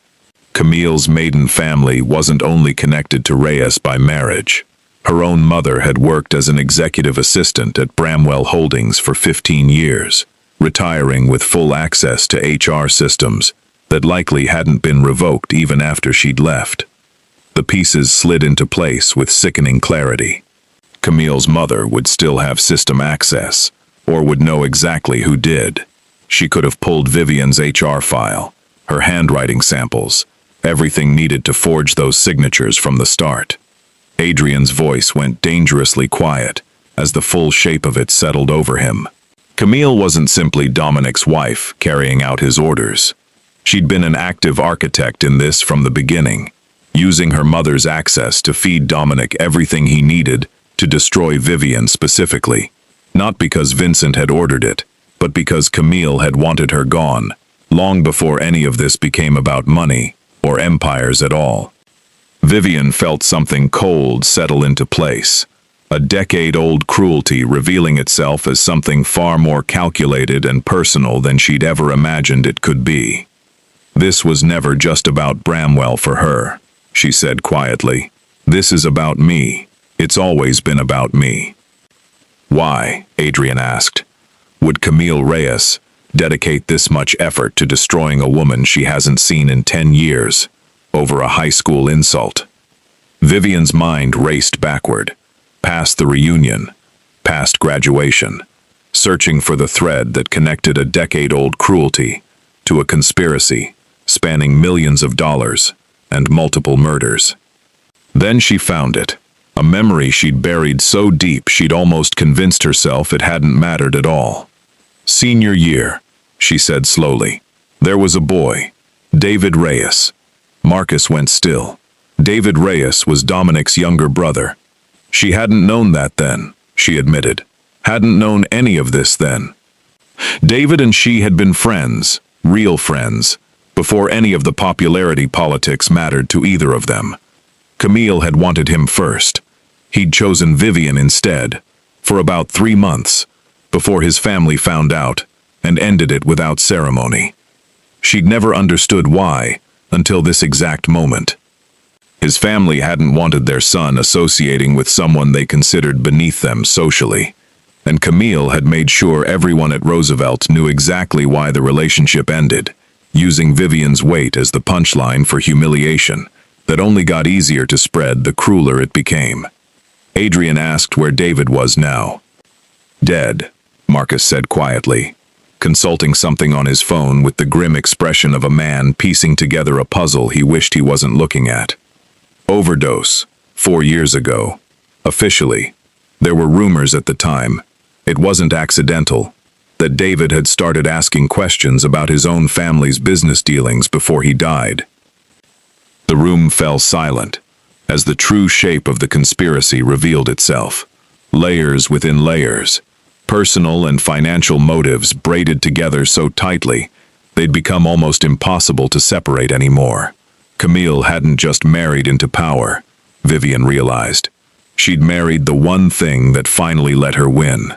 Camille's maiden family wasn't only connected to Reyes by marriage. Her own mother had worked as an executive assistant at Bramwell Holdings for 15 years, retiring with full access to HR systems that likely hadn't been revoked even after she'd left. The pieces slid into place with sickening clarity. Camille's mother would still have system access, or would know exactly who did. She could have pulled Vivian's HR file, her handwriting samples, everything needed to forge those signatures from the start. Adrian's voice went dangerously quiet as the full shape of it settled over him. Camille wasn't simply Dominic's wife carrying out his orders. She'd been an active architect in this from the beginning, using her mother's access to feed Dominic everything he needed to destroy Vivian specifically. Not because Vincent had ordered it, but because Camille had wanted her gone, long before any of this became about money or empires at all. Vivian felt something cold settle into place, a decade-old cruelty revealing itself as something far more calculated and personal than she'd ever imagined it could be. "This was never just about Bramwell for her," she said quietly. "This is about me. It's always been about me." "Why?" Adrian asked. "Would Camille Reyes dedicate this much effort to destroying a woman she hasn't seen in 10 years, over a high school insult?" Vivian's mind raced backward, past the reunion, past graduation, searching for the thread that connected a decade-old cruelty to a conspiracy spanning millions of dollars and multiple murders. Then she found it, a memory she'd buried so deep she'd almost convinced herself it hadn't mattered at all. "Senior year," she said slowly. "There was a boy, David Reyes." Marcus went still. David Reyes was Dominic's younger brother. She hadn't known that then, she admitted. Hadn't known any of this then. David and she had been friends, real friends, before any of the popularity politics mattered to either of them. Camille had wanted him first. He'd chosen Vivian instead, for about 3 months, before his family found out, and ended it without ceremony. She'd never understood why, until this exact moment. His family hadn't wanted their son associating with someone they considered beneath them socially. and Camille had made sure everyone at Roosevelt knew exactly why the relationship ended, using Vivian's weight as the punchline for humiliation that only got easier to spread the crueler it became. Adrian asked where David was now. "Dead," Marcus said quietly, consulting something on his phone with the grim expression of a man piecing together a puzzle he wished he wasn't looking at. "Overdose, 4 years ago. Officially. There were rumors at the time. It wasn't accidental. That David had started asking questions about his own family's business dealings before he died." The room fell silent, as the true shape of the conspiracy revealed itself. Layers within layers. Personal and financial motives braided together so tightly, they'd become almost impossible to separate anymore. Camille hadn't just married into power, Vivian realized. She'd married the one thing that finally let her win.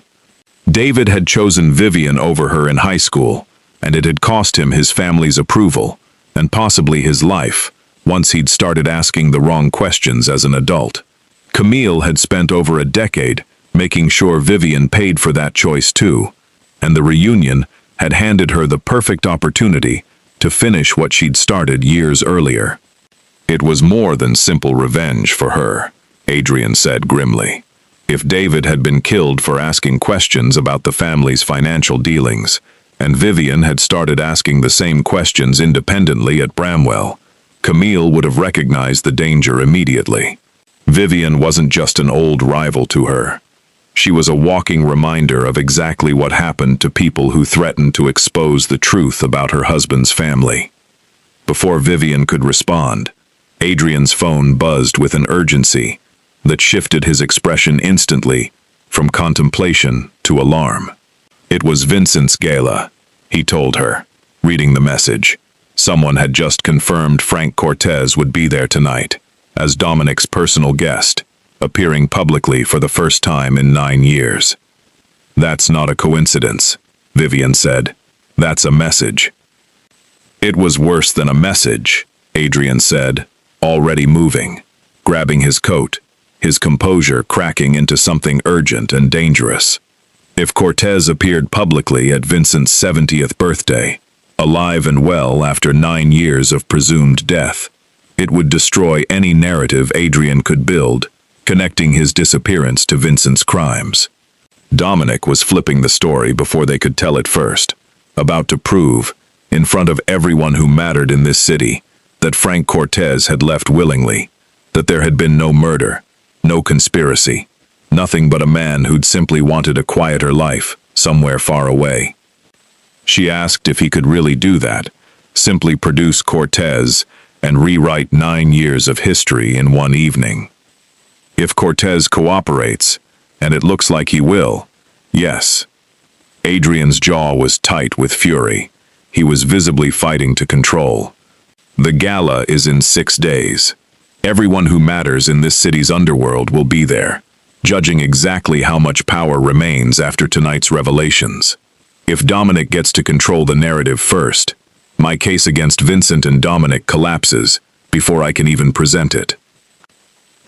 David had chosen Vivian over her in high school, and it had cost him his family's approval, and possibly his life, once he'd started asking the wrong questions as an adult. Camille had spent over a decade making sure Vivian paid for that choice too, and the reunion had handed her the perfect opportunity to finish what she'd started years earlier. It was more than simple revenge for her, Adrian said grimly. If David had been killed for asking questions about the family's financial dealings, and Vivian had started asking the same questions independently at Bramwell, Camille would have recognized the danger immediately. Vivian wasn't just an old rival to her. She was a walking reminder of exactly what happened to people who threatened to expose the truth about her husband's family. Before Vivian could respond, Adrian's phone buzzed with an urgency that shifted his expression instantly from contemplation to alarm. It was Vincent's gala, he told her, reading the message. Someone had just confirmed Frank Cortez would be there tonight, as Dominic's personal guest, appearing publicly for the first time in 9 years. "That's not a coincidence," Vivian said. "That's a message." "It was worse than a message," Adrian said, already moving, grabbing his coat, his composure cracking into something urgent and dangerous. If Cortez appeared publicly at Vincent's 70th birthday, alive and well after 9 years of presumed death, it would destroy any narrative Adrian could build, connecting his disappearance to Vincent's crimes. Dominic was flipping the story before they could tell it first, about to prove, in front of everyone who mattered in this city, that Frank Cortez had left willingly, that there had been no murder, no conspiracy, nothing but a man who'd simply wanted a quieter life, somewhere far away. She asked if he could really do that, simply produce Cortez and rewrite 9 years of history in one evening. If Cortez cooperates, and it looks like he will, yes. Adrian's jaw was tight with fury. He was visibly fighting to control. The gala is in 6 days. Everyone who matters in this city's underworld will be there, judging exactly how much power remains after tonight's revelations. If Dominic gets to control the narrative first, my case against Vincent and Dominic collapses before I can even present it.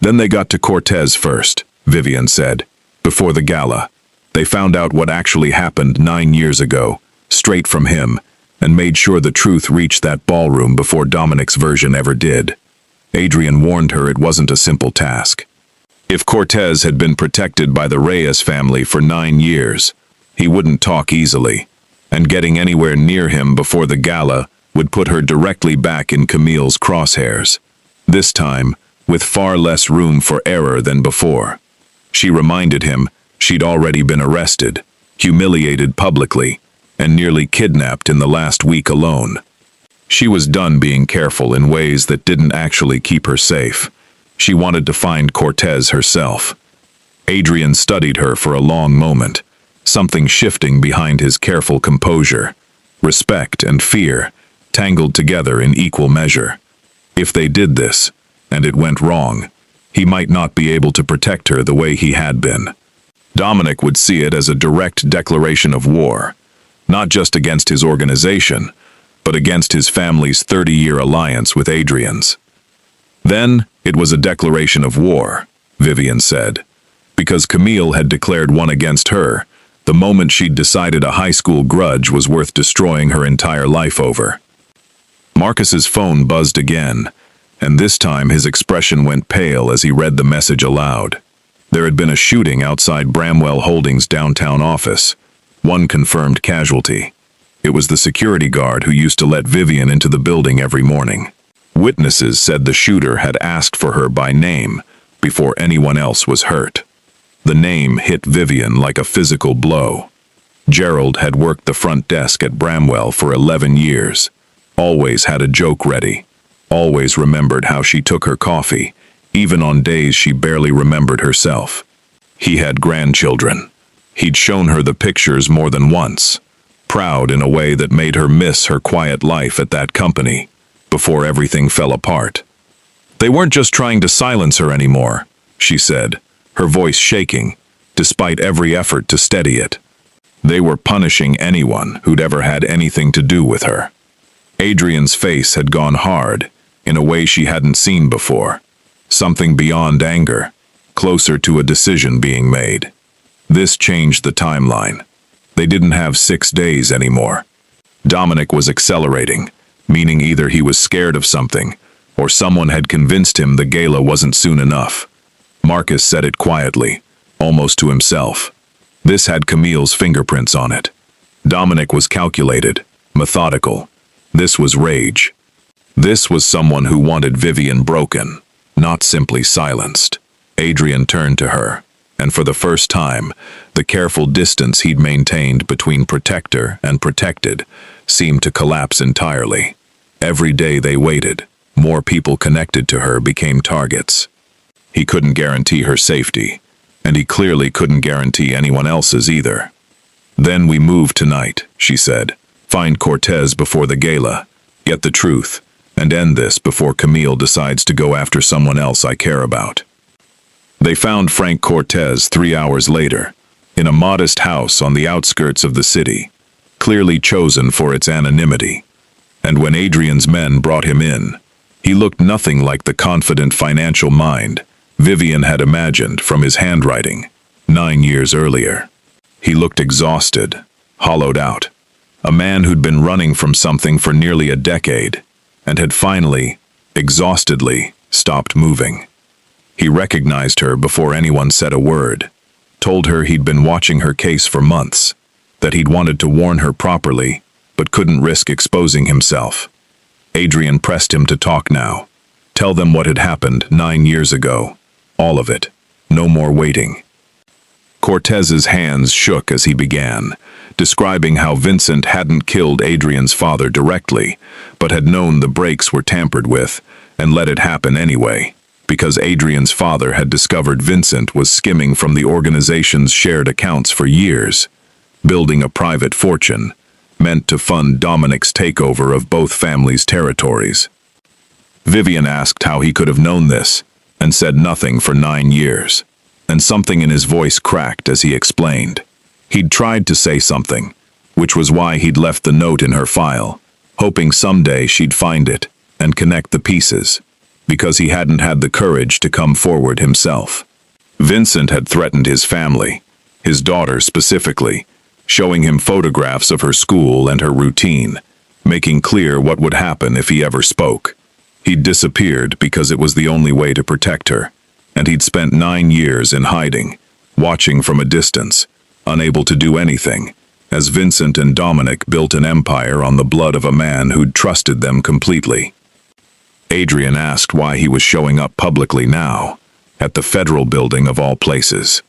Then they got to Cortez first, Vivian said, before the gala. They found out what actually happened 9 years ago, straight from him, and made sure the truth reached that ballroom before Dominic's version ever did. Adrian warned her it wasn't a simple task. If Cortez had been protected by the Reyes family for 9 years, he wouldn't talk easily, and getting anywhere near him before the gala would put her directly back in Camille's crosshairs. This time, with far less room for error than before. She reminded him she'd already been arrested, humiliated publicly, and nearly kidnapped in the last week alone. She was done being careful in ways that didn't actually keep her safe. She wanted to find Cortez herself. Adrian studied her for a long moment, something shifting behind his careful composure. Respect and fear, tangled together in equal measure. If they did this, and it went wrong, he might not be able to protect her the way he had been. Dominic would see it as a direct declaration of war, not just against his organization, but against his family's 30-year alliance with Adrian's. Then, it was a declaration of war, Vivian said. because Camille had declared one against her, the moment she'd decided a high school grudge was worth destroying her entire life over. Marcus's phone buzzed again, and this time his expression went pale as he read the message aloud. There had been a shooting outside Bramwell Holdings' downtown office. One confirmed casualty. It was the security guard who used to let Vivian into the building every morning. Witnesses said the shooter had asked for her by name before anyone else was hurt. The name hit Vivian like a physical blow. Gerald had worked the front desk at Bramwell for 11 years. Always had a joke ready. Always remembered how she took her coffee, even on days she barely remembered herself. He had grandchildren. He'd shown her the pictures more than once, proud in a way that made her miss her quiet life at that company, before everything fell apart. They weren't just trying to silence her anymore, she said, her voice shaking, despite every effort to steady it. They were punishing anyone who'd ever had anything to do with her. Adrian's face had gone hard, in a way she hadn't seen before. Something beyond anger, closer to a decision being made. This changed the timeline. They didn't have 6 days anymore. Dominic was accelerating, meaning either he was scared of something, or someone had convinced him the gala wasn't soon enough. Marcus said it quietly, almost to himself. This had Camille's fingerprints on it. Dominic was calculated, methodical. This was rage. This was someone who wanted Vivian broken, not simply silenced. Adrian turned to her, and for the first time, the careful distance he'd maintained between protector and protected seemed to collapse entirely. Every day they waited, more people connected to her became targets. He couldn't guarantee her safety, and he clearly couldn't guarantee anyone else's either. "Then we move tonight," she said. "Find Cortez before the gala, get the truth, and end this before Camille decides to go after someone else I care about." They found Frank Cortez 3 hours later, in a modest house on the outskirts of the city, clearly chosen for its anonymity. And when Adrian's men brought him in, he looked nothing like the confident financial mind Vivian had imagined from his handwriting 9 years earlier. He looked exhausted, hollowed out, a man who'd been running from something for nearly a decade, and had finally, exhaustedly, stopped moving. He recognized her before anyone said a word, told her he'd been watching her case for months, that he'd wanted to warn her properly, but couldn't risk exposing himself. Adrian pressed him to talk now, tell them what had happened 9 years ago, all of it, no more waiting. Cortez's hands shook as he began, describing how Vincent hadn't killed Adrian's father directly, but had known the brakes were tampered with, and let it happen anyway, because Adrian's father had discovered Vincent was skimming from the organization's shared accounts for years, building a private fortune, meant to fund Dominic's takeover of both families' territories. Vivian asked how he could have known this, and said nothing for 9 years, and something in his voice cracked as he explained. He'd tried to say something, which was why he'd left the note in her file, hoping someday she'd find it and connect the pieces, because he hadn't had the courage to come forward himself. Vincent had threatened his family, his daughter specifically, showing him photographs of her school and her routine, making clear what would happen if he ever spoke. He'd disappeared because it was the only way to protect her, and he'd spent 9 years in hiding, watching from a distance, unable to do anything, as Vincent and Dominic built an empire on the blood of a man who'd trusted them completely. Adrian asked why he was showing up publicly now, at the federal building of all places.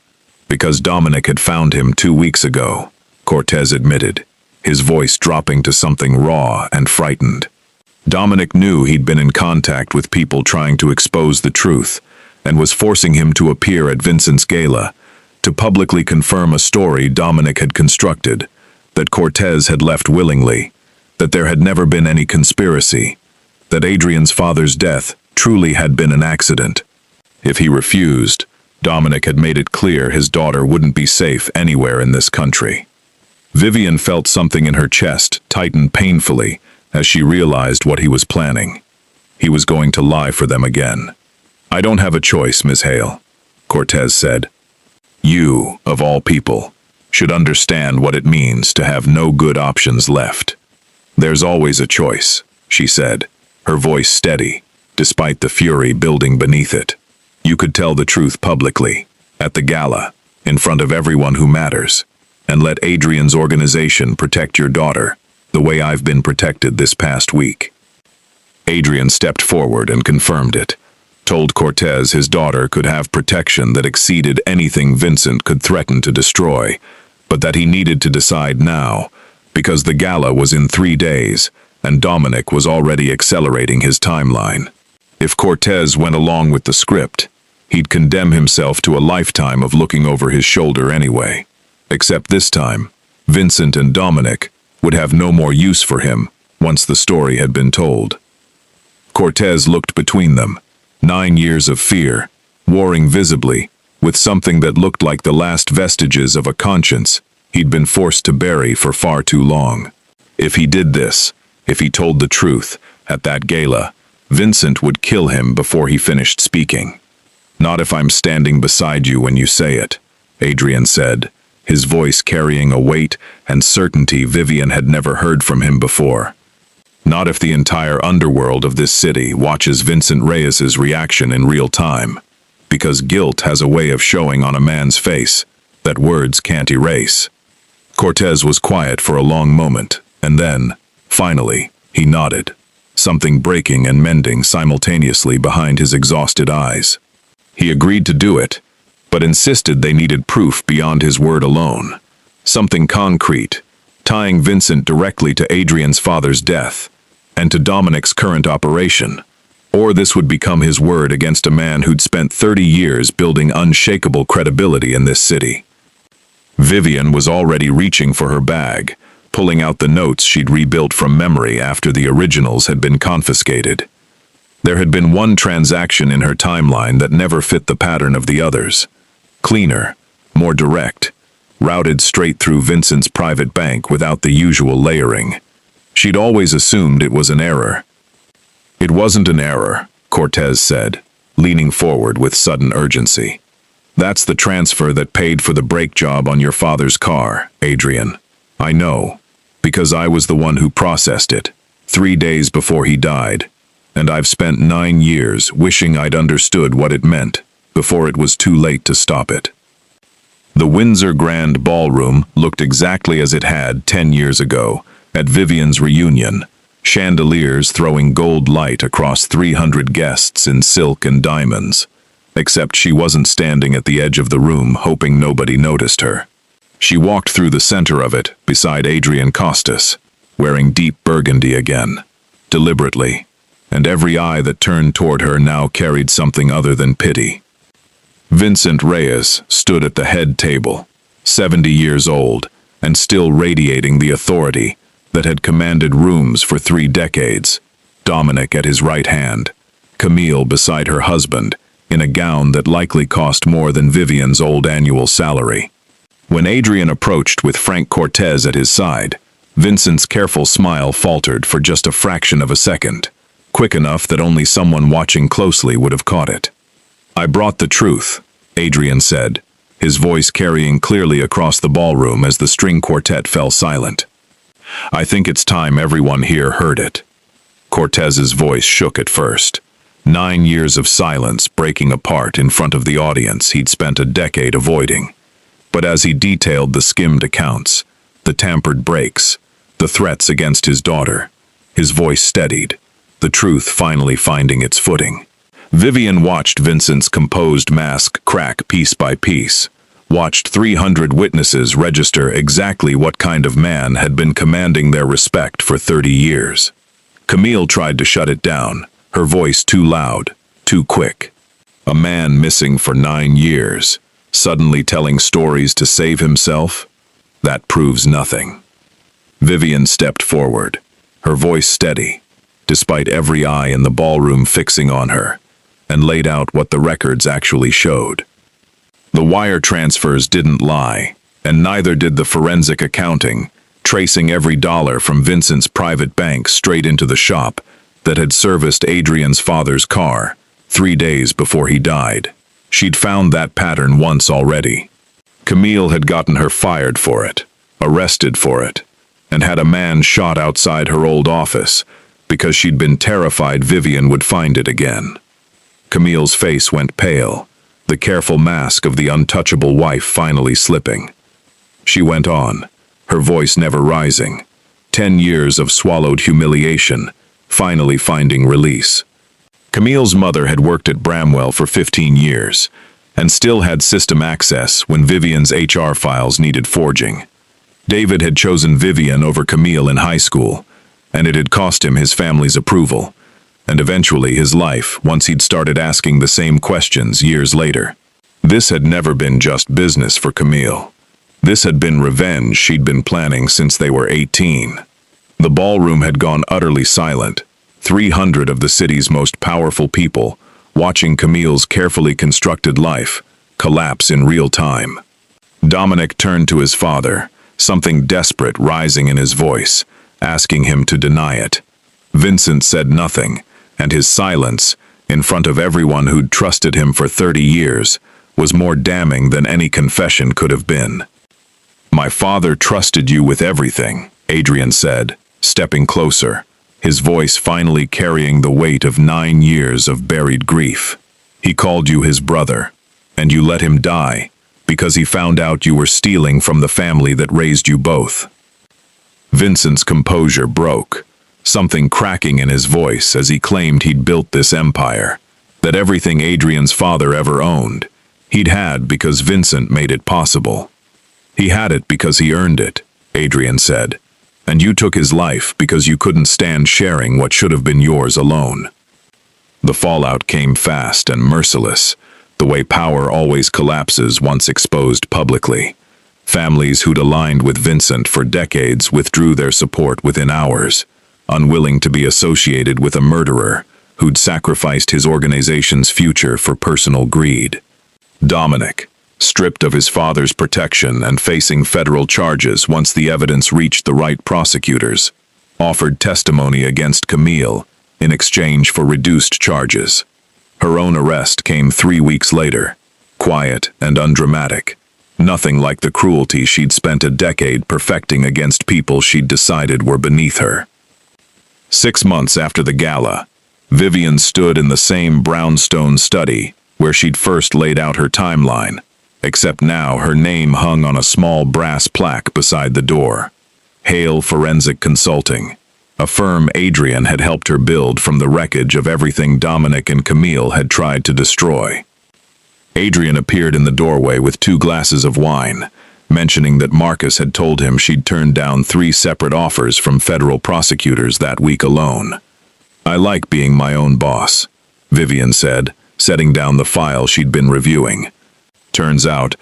Because Dominic had found him 2 weeks ago, Cortez admitted, his voice dropping to something raw and frightened. Dominic knew he'd been in contact with people trying to expose the truth, and was forcing him to appear at Vincent's gala, to publicly confirm a story Dominic had constructed, that Cortez had left willingly, that there had never been any conspiracy, that Adrian's father's death truly had been an accident. If he refused, Dominic had made it clear his daughter wouldn't be safe anywhere in this country. Vivian felt something in her chest tighten painfully as she realized what he was planning. He was going to lie for them again. "I don't have a choice, Miss Hale," Cortez said. You, of all people, should understand what it means to have no good options left. There's always a choice, she said, her voice steady, despite the fury building beneath it. You could tell the truth publicly, at the gala, in front of everyone who matters, and let Adrian's organization protect your daughter, the way I've been protected this past week. Adrian stepped forward and confirmed it, told Cortez his daughter could have protection that exceeded anything Vincent could threaten to destroy, but that he needed to decide now, because the gala was in 3 days, and Dominic was already accelerating his timeline. If Cortez went along with the script, he'd condemn himself to a lifetime of looking over his shoulder anyway. Except this time, Vincent and Dominic would have no more use for him once the story had been told. Cortez looked between them, 9 years of fear, warring visibly, with something that looked like the last vestiges of a conscience he'd been forced to bury for far too long. If he did this, if he told the truth, at that gala, Vincent would kill him before he finished speaking. Not if I'm standing beside you when you say it, Adrian said, his voice carrying a weight and certainty Vivian had never heard from him before. Not if the entire underworld of this city watches Vincent Reyes's reaction in real time, because guilt has a way of showing on a man's face that words can't erase. Cortez was quiet for a long moment, and then, finally, he nodded, something breaking and mending simultaneously behind his exhausted eyes. He agreed to do it, but insisted they needed proof beyond his word alone, something concrete, tying Vincent directly to Adrian's father's death and to Dominic's current operation, or this would become his word against a man who'd spent 30 years building unshakable credibility in this city. Vivian was already reaching for her bag, pulling out the notes she'd rebuilt from memory after the originals had been confiscated. There had been one transaction in her timeline that never fit the pattern of the others. Cleaner, more direct, routed straight through Vincent's private bank without the usual layering. She'd always assumed it was an error. It wasn't an error, Cortez said, leaning forward with sudden urgency. That's the transfer that paid for the brake job on your father's car, Adrian. I know, because I was the one who processed it, 3 days before he died, and I've spent 9 years wishing I'd understood what it meant before it was too late to stop it. The Windsor Grand Ballroom looked exactly as it had 10 years ago, at Vivian's reunion, chandeliers throwing gold light across 300 guests in silk and diamonds, except she wasn't standing at the edge of the room hoping nobody noticed her. She walked through the center of it, beside Adrian Costas, wearing deep burgundy again, deliberately, and every eye that turned toward her now carried something other than pity. Vincent Reyes stood at the head table, 70 years old, and still radiating the authority that had commanded rooms for 3 decades, Dominic at his right hand, Camille beside her husband, in a gown that likely cost more than Vivian's old annual salary. When Adrian approached with Frank Cortez at his side, Vincent's careful smile faltered for just a fraction of a second, quick enough that only someone watching closely would have caught it. I brought the truth, Adrian said, his voice carrying clearly across the ballroom as the string quartet fell silent. I think it's time everyone here heard it. Cortez's voice shook at first, 9 years of silence breaking apart in front of the audience he'd spent a decade avoiding. But as he detailed the skimmed accounts, the tampered breaks, the threats against his daughter, his voice steadied, the truth finally finding its footing. Vivian watched Vincent's composed mask crack piece by piece, watched 300 witnesses register exactly what kind of man had been commanding their respect for 30 years. Camille tried to shut it down, her voice too loud, too quick. A man missing for 9 years, suddenly telling stories to save himself? That proves nothing. Vivian stepped forward, her voice steady, despite every eye in the ballroom fixing on her, and laid out what the records actually showed. The wire transfers didn't lie, and neither did the forensic accounting, tracing every dollar from Vincent's private bank straight into the shop that had serviced Adrian's father's car 3 days before he died. She'd found that pattern once already. Camille had gotten her fired for it, arrested for it, and had a man shot outside her old office because she'd been terrified Vivian would find it again. Camille's face went pale, the careful mask of the untouchable wife finally slipping. She went on, her voice never rising. 10 years of swallowed humiliation, finally finding release. Camille's mother had worked at Bramwell for 15 years, and still had system access when Vivian's HR files needed forging. David had chosen Vivian over Camille in high school, and it had cost him his family's approval, and eventually his life once he'd started asking the same questions years later. This had never been just business for Camille. This had been revenge she'd been planning since they were 18. The ballroom had gone utterly silent, 300 of the city's most powerful people watching Camille's carefully constructed life collapse in real time. Dominic turned to his father, something desperate rising in his voice, asking him to deny it. Vincent said nothing, and his silence, in front of everyone who'd trusted him for 30 years, was more damning than any confession could have been. "My father trusted you with everything," Adrian said, stepping closer, his voice finally carrying the weight of 9 years of buried grief. "He called you his brother, and you let him die because he found out you were stealing from the family that raised you both." Vincent's composure broke, something cracking in his voice as he claimed he'd built this empire, that everything Adrian's father ever owned, he'd had because Vincent made it possible. "He had it because he earned it," Adrian said, "and you took his life because you couldn't stand sharing what should have been yours alone." The fallout came fast and merciless, the way power always collapses once exposed publicly. Families who'd aligned with Vincent for decades withdrew their support within hours, unwilling to be associated with a murderer who'd sacrificed his organization's future for personal greed. Dominic, stripped of his father's protection and facing federal charges once the evidence reached the right prosecutors, offered testimony against Camille in exchange for reduced charges. Her own arrest came 3 weeks later, quiet and undramatic, nothing like the cruelty she'd spent a decade perfecting against people she'd decided were beneath her. 6 months after the gala, Vivian stood in the same brownstone study where she'd first laid out her timeline, except now her name hung on a small brass plaque beside the door. Hale Forensic Consulting, a firm Adrian had helped her build from the wreckage of everything Dominic and Camille had tried to destroy. Adrian appeared in the doorway with 2 glasses of wine, mentioning that Marcus had told him she'd turned down 3 separate offers from federal prosecutors that week alone. "I like being my own boss," Vivian said, setting down the file she'd been reviewing. "Turns out,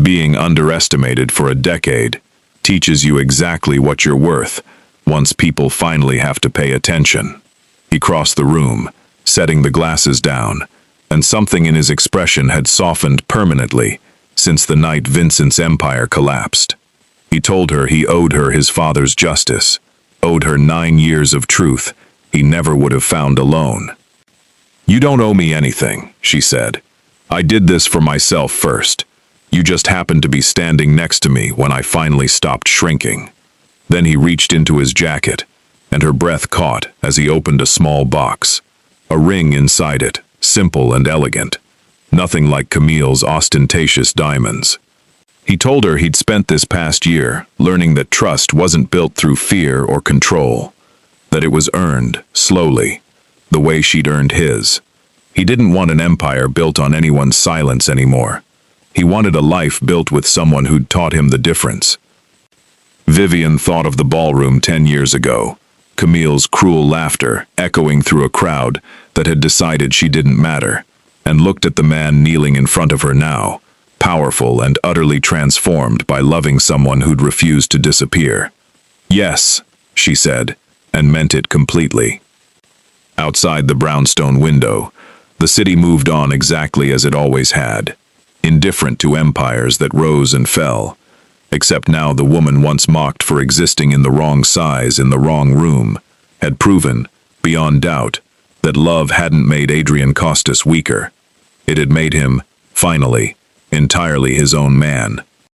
being underestimated for a decade teaches you exactly what you're worth once people finally have to pay attention." He crossed the room, setting the glasses down, and something in his expression had softened permanently since the night Vincent's empire collapsed. He told her he owed her his father's justice, owed her 9 years of truth he never would have found alone. "You don't owe me anything," she said. "I did this for myself first. You just happened to be standing next to me when I finally stopped shrinking." Then he reached into his jacket, and her breath caught as he opened a small box. A ring inside it, simple and elegant. Nothing like Camille's ostentatious diamonds. He told her he'd spent this past year learning that trust wasn't built through fear or control, that it was earned, slowly, the way she'd earned his. He didn't want an empire built on anyone's silence anymore. He wanted a life built with someone who'd taught him the difference. Vivian thought of the ballroom 10 years ago, Camille's cruel laughter echoing through a crowd that had decided she didn't matter, and looked at the man kneeling in front of her now, powerful and utterly transformed by loving someone who'd refused to disappear. "Yes," she said, and meant it completely. Outside the brownstone window, the city moved on exactly as it always had, indifferent to empires that rose and fell, except now the woman once mocked for existing in the wrong size in the wrong room had proven, beyond doubt, that love hadn't made Adrian Costas weaker. It had made him, finally, entirely his own man.